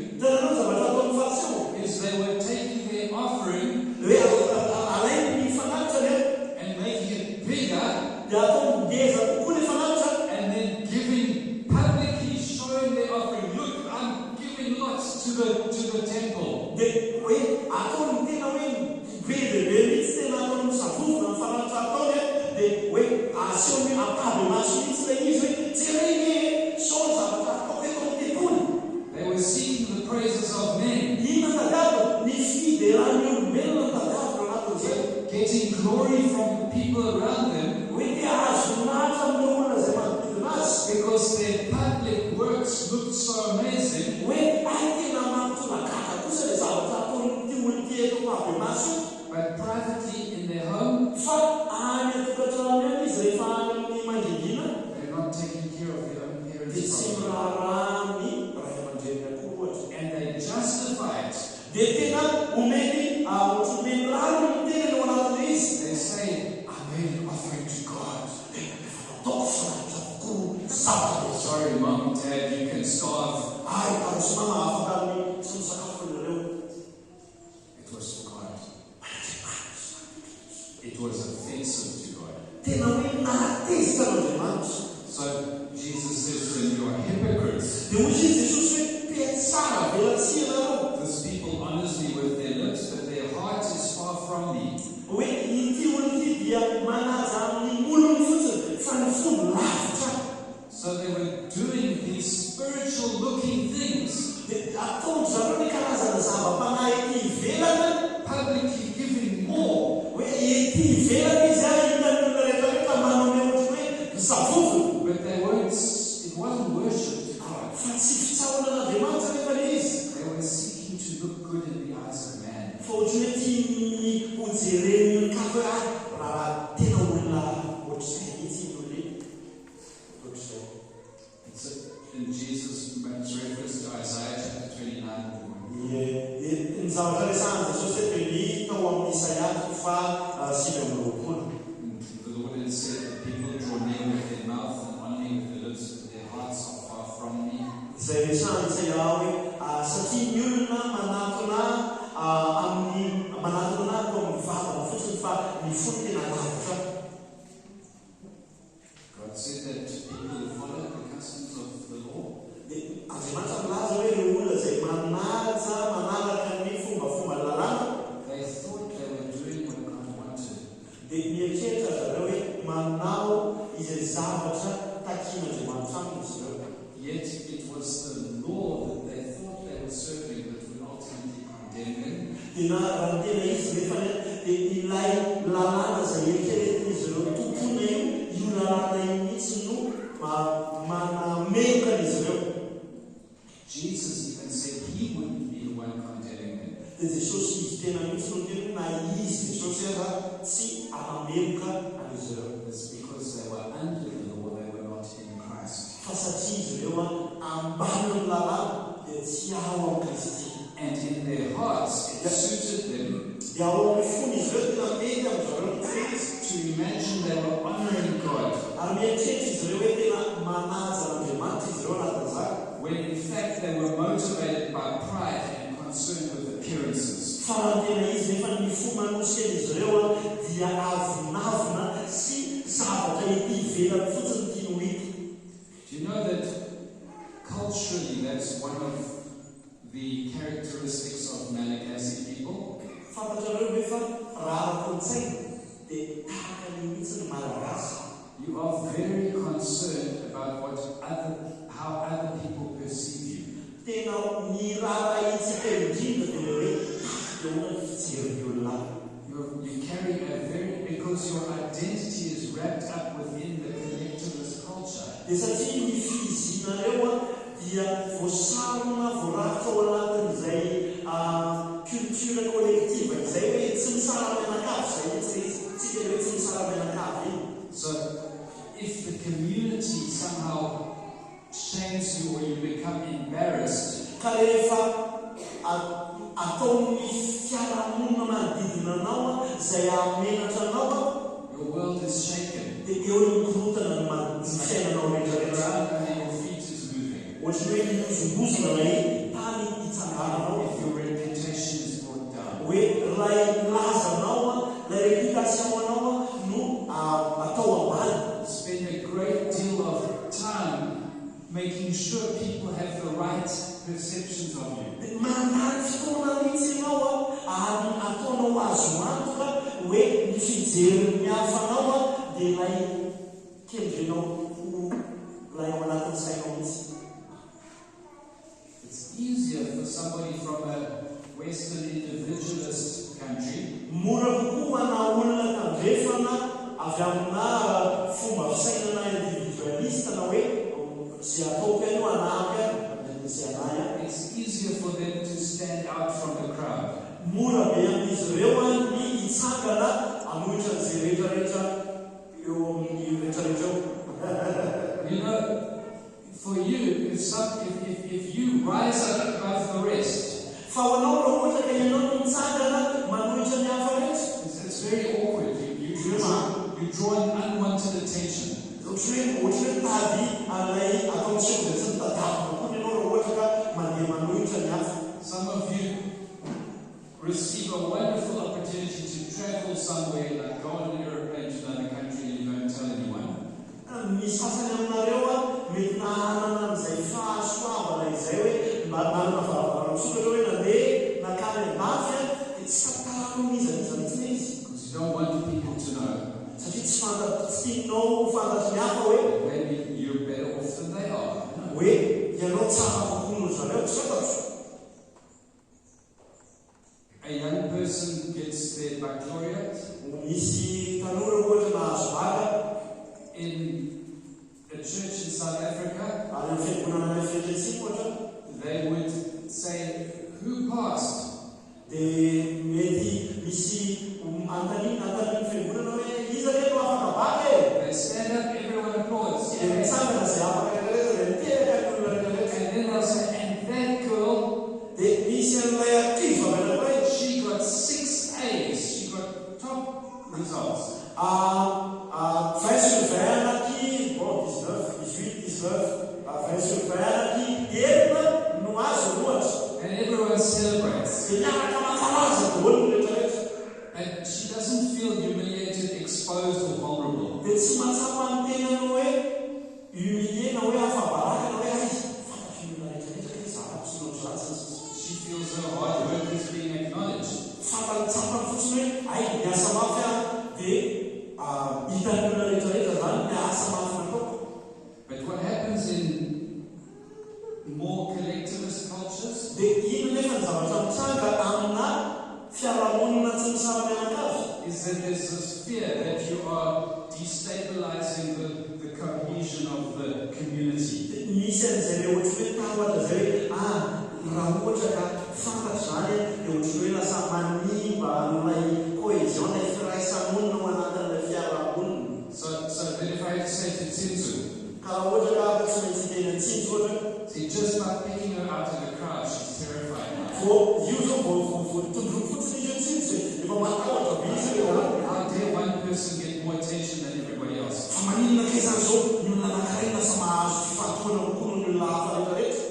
is they were taking their offering and making it bigger, and then giving publicly, showing their offering. Look, I'm giving lots to the temple. They were seeking the praises of men, getting glory from the people around them, because their public works looked so amazing. But privately in their home, they're not taking care of their own parents properly. And they justify it. They say, I made an offering to God. Sorry, Mom, Dad, you can starve. It was for God. It was offensive to God. So Jesus Those people honors me with their lips, but their heart is far from me. So they were doing these spiritual looking things, publicly giving more, but they weren't, it wasn't worship to God. They were seeking to look good in the eyes of man. In Jesus' reference to Isaiah chapter 29. The Lord has said that people draw near with their mouth and honor me with their lips, but their hearts are far from me. God said that people who follow the customs of the law, they thought they were doing what God wanted. Yet it was the law that they thought they were serving that would ultimately condemn them. Jesus even said he wouldn't be the one condemning them. It's because they were under the law, they were not in Christ. And in their hearts, it suited them to imagine they were honoring God, when in fact they were motivated by pride and concerned with appearances. Do you know that culturally that's one of the characteristics of Malagasy people? You are very concerned about how other people perceive you. You carry a very, because your identity is wrapped up within the collectivist culture. So if the community somehow shames you or you become embarrassed, your world is shaken. And your feet is moving. If your reputation is brought down. Spend a great deal of time making sure people have the right perceptions of you. It's easier for somebody from a Western individualist country it's easier for them to stand out from the crowd. You know, for you, if you rise up above the rest, it's very awkward. You draw an unwanted attention. Some of you receive a wonderful opportunity to travel somewhere, like go on an airplane to another country and you don't tell anyone. izay hoe manana fahavarana misokatra hoe nandeha nakany ambavy dia tsy tatarano mizamiza mihitsy izy. Because you don't want people to know satria tsy tianao fantatry ny hafa hoe that maybe you're better off than they are. hoe ianao tsara kokoa noho zareo tsy fantatro. A young person gets their baccalaureate Misy tanora ohatra nahazo vaga in a church in South Africa. any amin'ny fiangonana any Afrika Atsimo ohatra, They would say, who passed? dia mety misy antaniny fiangonana hoe iza le no afaka vaga e. They stand up, everyone applauds. Dia mitsangana izay afaka rehetrarehetra dia miteraka ny olona rehetrarehetra. And then they'll say, and that girl, Dia misy an'ilay ankizy vavy anankiray, she got 6 A's. She got top results. 20 sur 20 aqui, bon, 19, 18, 19, 20 sur 20 aqui, enina no azo loatra. And everyone celebrates. Dia miaraka mankalaza daholo ny rehetrarehetra. And she doesn't feel humiliated, exposed, or vulnerable. Dia tsy mahatsapa ny tenany hoe humilié na hoe afabaraka na hoe ay fantatry ny olona rehetrarehetra hoe zavatra sy noho zatsy. She feels her hard work is being acknowledged. Tsapany fotsiny hoe ay miasa mafy aho dia hitan'ny olona rehetrarehetra zany ny asa mafy nataoko. But what happens in more collectivist cultures Dia ino nefa ny zavatra mitranga amina fiarahamonina tsy misara-mianakavy is that there's this fear that you are destabilizing the cohesion of the community. misy an'izay le ohatry hoe tahotra zay hoe raha ohatra ka fantatry zany dia ohatry hoe lasa manimba an'ilay cohésion ilay firaisamonina ao anatin'ilay fiarahamonina. So then if I had to say to Tsinzu, ka raha ohatra ka afaka tsy maintsy teny antsinjo ohatra see, just by picking her out of the crowd, she's terrified now. vo io zao tondrony fotsiny izy antsinjo efa matahotra be izy rehetra. How dare one person get more attention than everybody else? fa maninona ke zany zao ny olona anankiray lasa mahazo fifantohana kokoa noho ny olona hafa rehetrarehetra.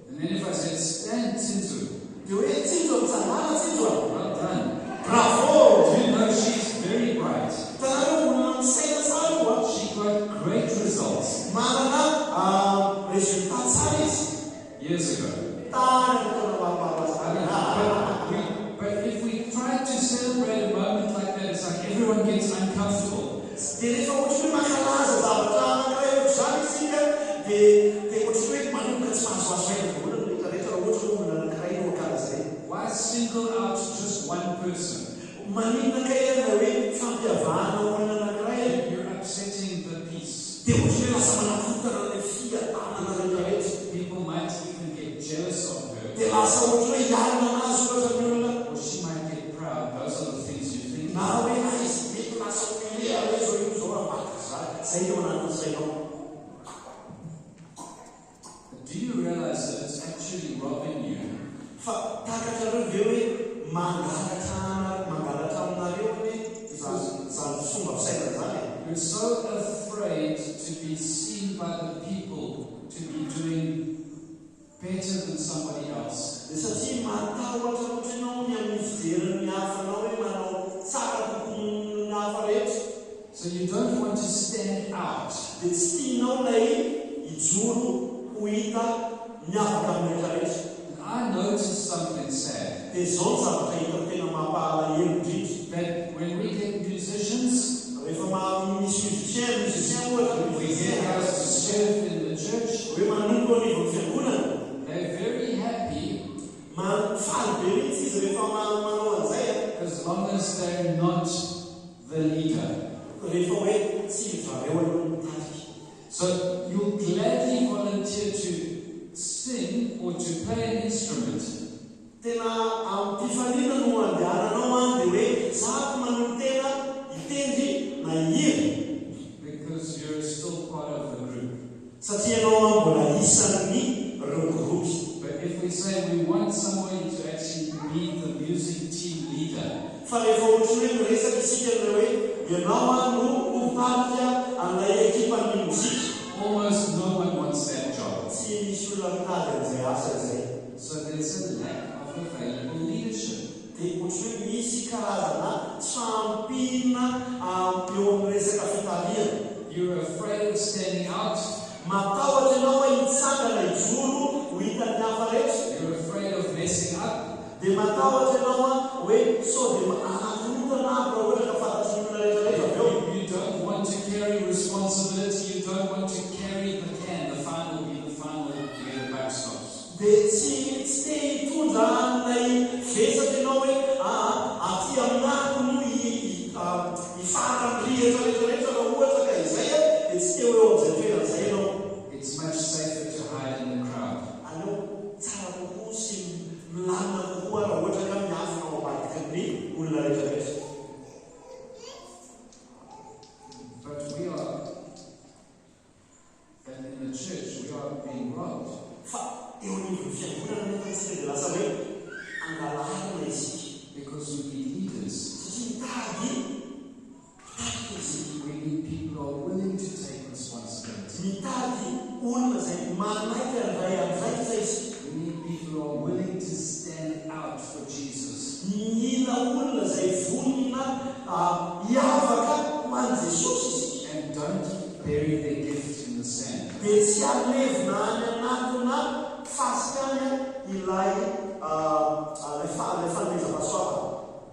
And then if I said, stand Tsinzu, dia hoe tsinjo mitsangana tsinjo a well done. bravo. Do you know she's very bright? Tanareo olona misaina tsara io a She got great results manana résultat tsara izy years ago. tany amin'ny taona mahampahasana. But if we try to celebrate a moment like that, it's like everyone gets uncomfortable. dia rehefa ohatry hoe mankalaza zavatra anankiray ohatry zany isika dia ohatry hoe manomboka tsy mahazoazo aina vola ny rehetrarehetra raha ohatra hoe olona anankiray no ankalazay. Why single out just one person? maninona ka iana hoe fampiavahana olona anankiray You're upsetting the peace. dia ohatry hoe lasa manakotana ilay fiadanana rehetrarehetra. People might even get jealous of her, dia lasa ohatry hoe hiarina anazy ohatra ny olona or she might get proud. Those are the things you think. na hoe izy mety lasa milea hoe zao io zao amaka zay eo anatin'ny sainao. Do you realize that it's actually robbing you fa takatrareo ve hoe mangalatra aminareo hoe zany fomba fisaina zany. You're so afraid to be seen by the people to be doing better than somebody else. dia satria matahotra ohatra ianao ny amin'ny fijery ny hafanao hoe manao tsara kokoa ny hafa rehetra. So you don't want to stand out. dia tsy tianao ilay hijoro ho hita miavaka amin'ny rehetrarehetra. I noticed something sad, dia zao ny zavatra hita tena mampalahelo indrindra. that when we get musicians, rehefa misy musicien ohatra we get guys to serve in the church, hoe manompo anivon'ny fiangonana they're very happy faly be mihitsy izy rehefa manao an'izay as long as they're not the leader. rehefa hoe tsy zareo aloha mitariky. So you'll gladly volunteer to sing or to play an instrument, tena am'mpifaliana no andehananao any dia hoe zako manolo tena hitendry na hiry because you're still part of the group. satria ianao mbola isan'ny reo gropy. But if we say we want somebody to actually be the music team leader, fa rehefa ohatry hoe miresaka isika le hoe ianao a no hotarika amin'ilay ekipan'ny mozika, almost no one wants that job. tsy misy olona mitady an'izay asa izay. So there's a lack of available leadership. dia ohatry hoe misy karazana fampina eo amin'ny resaka fitaliana. You're afraid of standing out. matahotra ianao hoe hitsangana ijoro ho hitan'ny messing up. De matahotra ianao hoe sao de anatolotana aby raha ohatra ka fantatry ny olona rehetrarehetra avy eo. You don't want to carry responsibility. You don't want to carry the can. The final will be the final where the buck stops. De tsy te hitondra an'ilay vesatra ianao hoe aty aminako no hifara amin'ny rehetrarehetra raha ohatra ka izay de tsy te hoe eo amin'izay toerana izay ianao. It's much safer to hide in the crowd. Aleo tsara kokoa sy milamina kokoa raha ohatra ka miafina ao ambadika amin'ny olona rehetrarehetra. But in the church, we are being robbed. Fa eo anivon'ny fiangonana nefa tsika dia lasa hoe angalarina isika. Because we need leaders. Satria mitady isika. We need people who are willing to take responsibility. Mitady olona izay manaiky andray amin'izay izay isika. We need people who are willing to stand out for Jesus. Mila olona izay vonona hiavaka ho an'i Jesosy isika. And don't bury their gift in the sand. Dia tsy alevina any anatina fasika any ilay fanomezam-pahasoavana.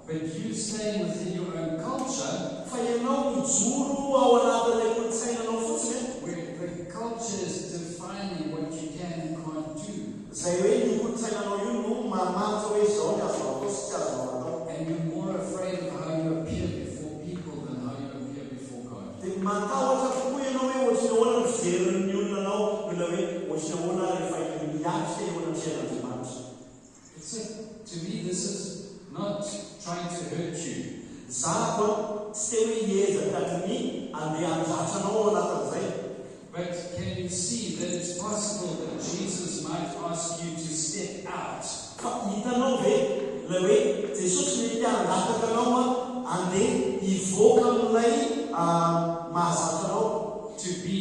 But you staying within your own culture, Fa ianao mijoro ao anatin'ilay kolontsainanao fotsiny where the culture is defining what you can and can't do. izay hoe ny kolontsainanao io no mamantsa hoe izao ny azonao atao sy tsy azonao atao. And you're more afraid of how you appear before people than how you appear before God. Dia matahotra kokoa ianao hoe ohatrany ahoana ny fijerin'ny olonanao mila hoe ohatrany ahoana rehefa miafika eo amin'ny fiain'Andriamanitra. To me, this is not trying to hurt you. Zako tsy te hoe hiezaka ny andeha handratra anao ao anatin'izay. But can you see that it's possible that Jesus might ask you to step out? Fa hitanao ve ilay hoe Jesosy mety hangataka anao andeha hivoaka amin'ilay mahazatra anao. To be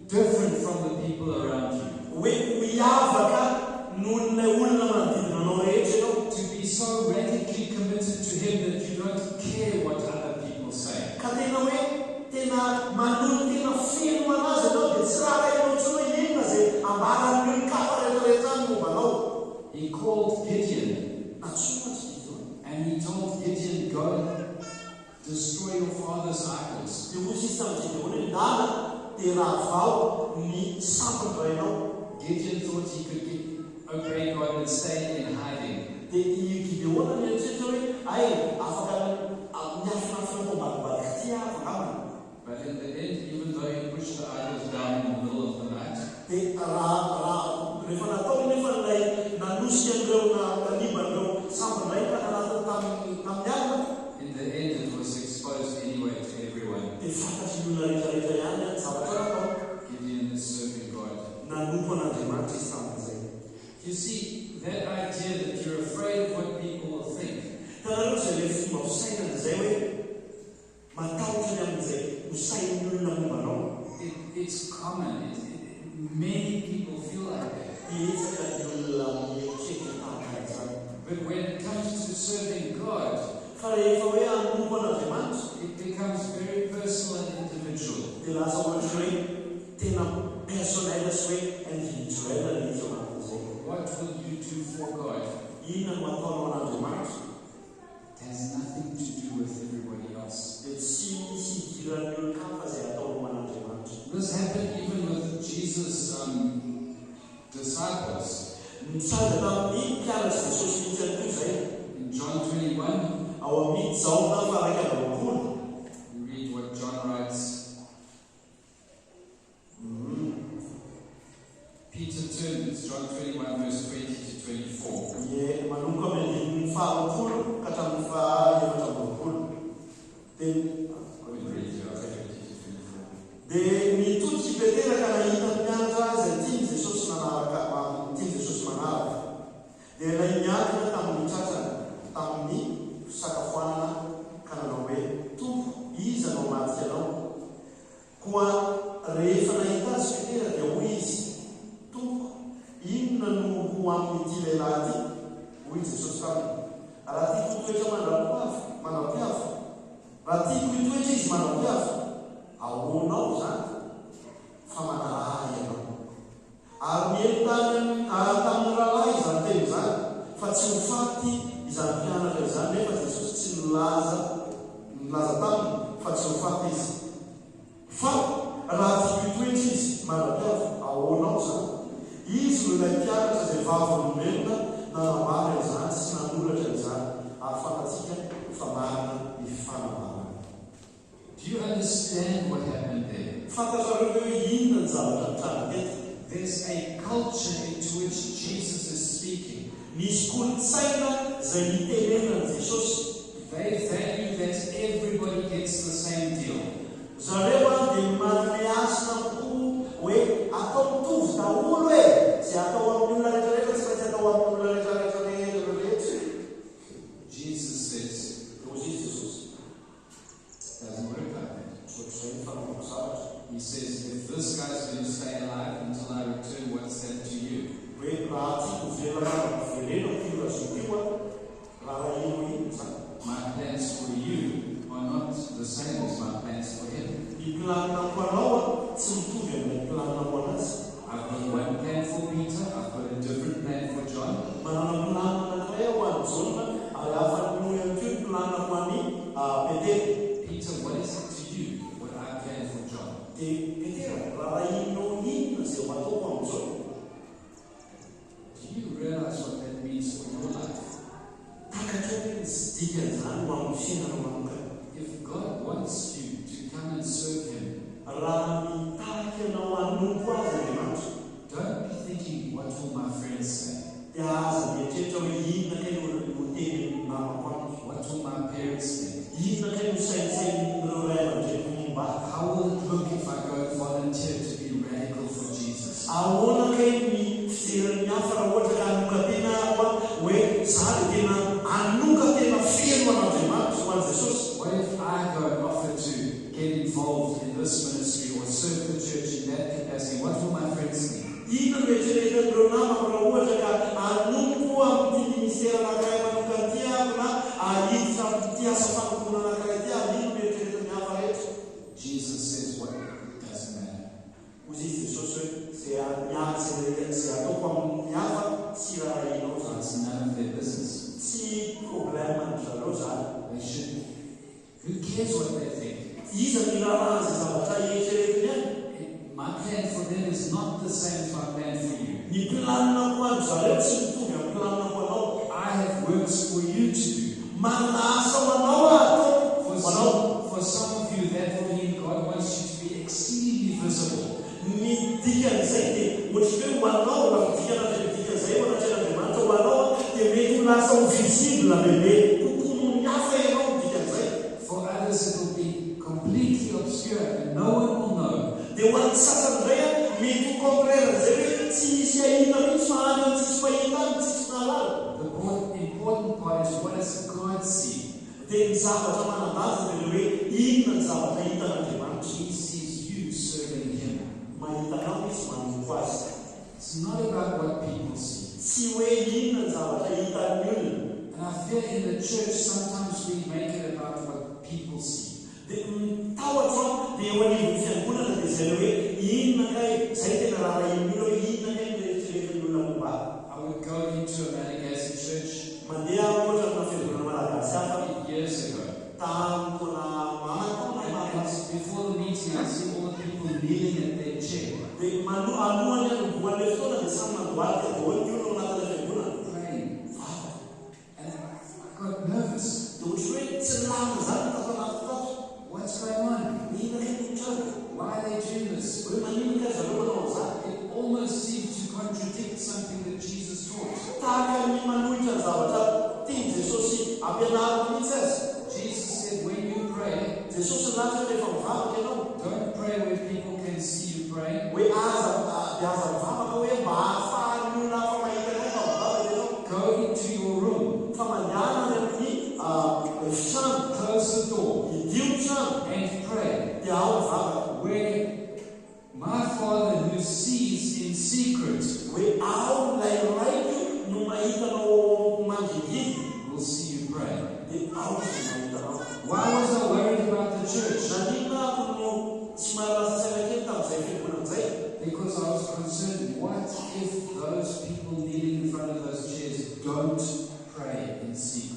different from the people around you. Hoe hiavaka noho ilay olona manodidina anao rehetra ianao. To be so radically committed to Him that you don't care what other people say. Ka tena hoe tena manono tena feno anazy ianao dia tsy raha ianao tsy hoe inona izay ambaran'ny olon-kafa rehetrarehetra any momba anao. He called Gideon And and he told Gideon, go destroy your father's idols. dia hoy izy tamin'izay dia hoe ndala dia raha vao ny sampony rainao. Gideon thought he could obey God and stay in hiding. Dia i Gideona mieritreritra hoe afaka miafinafina ambadimbadika ty angambany. But in the end, even though he pushed the idols down in the middle of the night, Dia rehefa natao nefa ilay nanosy amin'ireo naniban'ireo sampony raika tamin'ny alina. in the end it was exposed anyway to everyone. Dia fantatry ny olona rehetrarehetra ihany zavatra natao. Gideon is serving God. Nanompo an'Andriamanitra izy tamin'izay. You see, that idea that you're afraid of what people will think, Tanareo izay ilay fomba fisaina dia izay hoe matahotra ny amin'izay hosain'ny olona momba anao. it's common. Many people feel like that. Dietsaka ny olona mieritreritra tahaka izany. But when it comes to serving God, Fa rehefa hoe hanompo an'Andriamanitra it becomes very personal and individual. dia lasa ohatra hoe tena personnel sy hoe individuel ny izy ao anatin'izay. What will you do for God? Inona no ataonao an'Andriamanitra It has nothing to do with everybody else. dia tsy misy idiran'ny olon-kafa izay ataonao an'Andriamanitra. This happened even with Jesus' disciples. Mitsaga tamin'ny mpianatra Jesosy mihitsy ihany koa izay. In John 21, Ao amin'ny Jaona faha 20, we read what John writes. Peter turned, it's John 21, verse 20 to 24. Ie manomboka amin'ny andininy faha 20 ka hatramin'ny faha 20. Dia mitodika i Petera ka nahita ny mpianatra izay tiany Jesosy manaraka. Dia ilay miankina tamin'ny tratrany tamin'ny fisakafoanana ka nanao hoe Tompo, iza no maty anao? Koa rehefa nahita azy Petera dia hoy izy, Tompo, inona no ho amin'ity lehilahy ity? Hoy Jesosy taminy, raha tiako toetra manam-piavo, raha tiako vavolombelona nanambara izany sy nanoratra izany ahafantatsika fa marina ny fanambarana. Do you understand what happened there? Fantatrareo hoe inona ny zavatra mitranga teto? There's a culture into which Jesus is speaking. Misy kolontsaina izay mitenenana Jesosy. They value that everybody gets the same deal. Zareo dia manome asina koa hoe atao mitovy daholo hoe izay atao amin'ny olona rehetrarehetra tsy maintsy atao amin'ny olona rehetrarehetra. Jesus says, Jesus doesn't work like that. He says, if this guy's going to stay alive until I return, what's that to you? My plans for you are not the same as my plans for him. I've got one plan for Peter, I've got a different plan for John. Peter, what is it to you what I plan for John? Do you realize what that means for your life? If God wants you to come and serve him, don't be thinking, what will my friends say? What will my parents think? How will it look if I go and volunteer to be radical for Jesus? What if I go and offer to get involved in this ministry or serve the church in that capacity? What will my friends think? Jesus says, what? It doesn't matter. It's none of their business. They shouldn't. Who cares what they think? My plan for them is not the same as my plan for you. I have works for you to do. For some of you, that will mean God wants you to be exceedingly visible. For others, it will be completely obscure and no one will know. The important part is, what does God see? He sees you serving him. It's not about what people see. And I feel in the church sometimes we make it about what people see. I would go into a Malagasy church years ago. And before the meeting, I see all the people kneeling at their chair, praying. And I got nervous. What's going on? Why are they doing this? It almost seems to contradict something that Jesus taught. Jesus said, when you pray, don't pray where people can see you praying. Go into your room, close the door, and pray. Where my Father who sees in secret will see you pray. Why was I worried about the church? Because I was concerned, what if those people kneeling in front of those chairs don't pray in secret?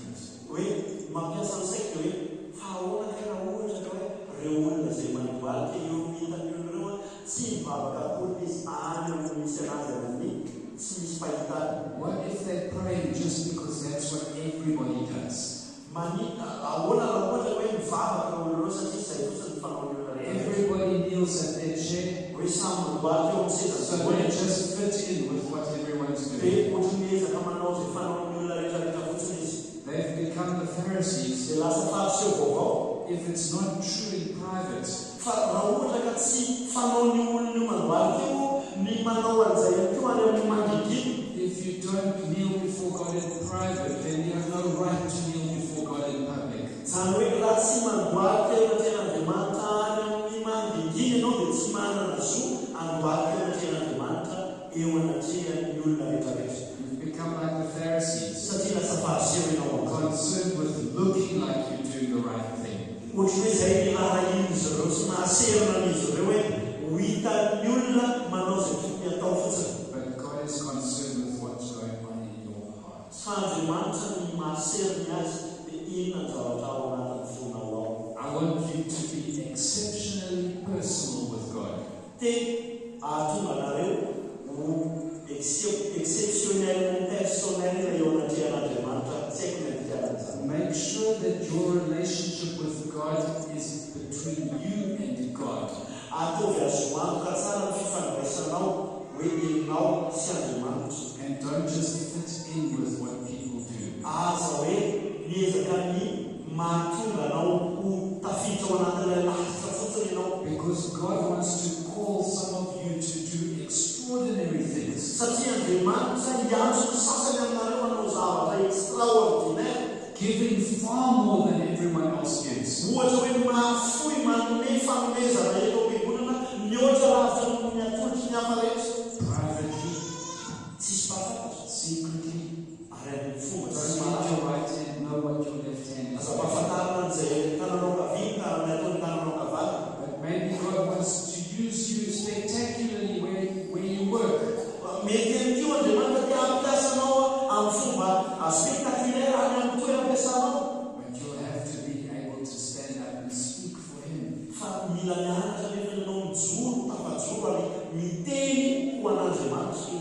Everybody kneels at their chair, so they just fit in with what everyone's doing. They've become the Pharisees. If it's not true in private, if you don't kneel before God in private, then you have no right to kneel before God in public. You've become like the Pharisees, concerned with looking like you're doing the right thing. But God is concerned with what's going on in your heart. I want you to be exceptionally personal with God. Make sure that your relationship with God is between you and God. And don't just fit in with what people do. Because God wants to call some of you to do extraordinary things. Giving far more than everyone else gives. Privately, secretly. Don't let your right hand know what your left hand is. But maybe God wants to use you spectacularly where you work. But you'll have to be able to stand up and speak for Him.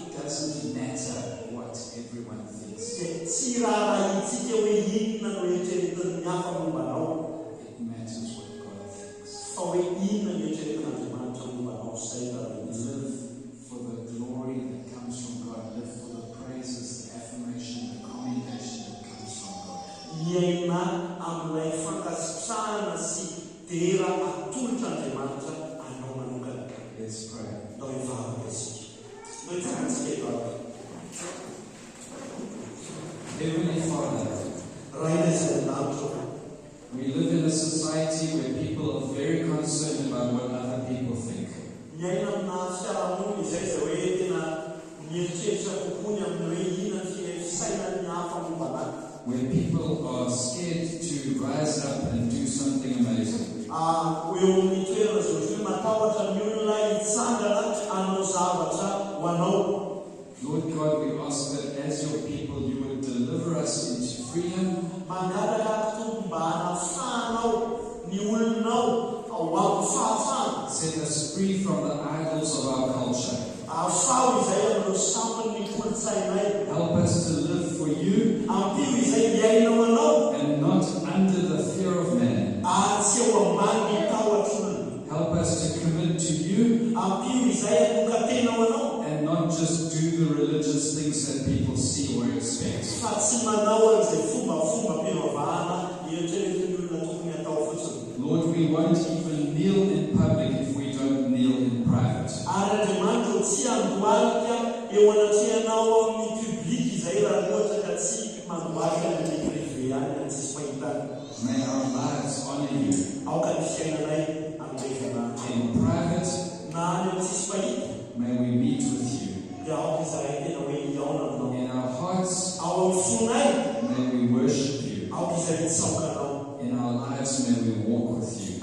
It doesn't matter what everyone thinks. It matters what God thinks. Live for the glory that comes from God. Live for the praises, the affirmation, the commendation that comes from God. Let's pray. Heavenly Father, we live in a society where people are very concerned about what other people think. Where people are scared to rise up and do something amazing. Lord God, we ask that as your people you would deliver us into freedom. Set us free from the idols of our culture. Help us to live for you and not under the fear of man. Help us to commit to you and not just do the religious things that people see or expect. Lord, we won't even kneel in public if we don't kneel in private. May our lives honor you. In private, may we meet with you. In our hearts, may we worship you. In our lives, may we walk with you.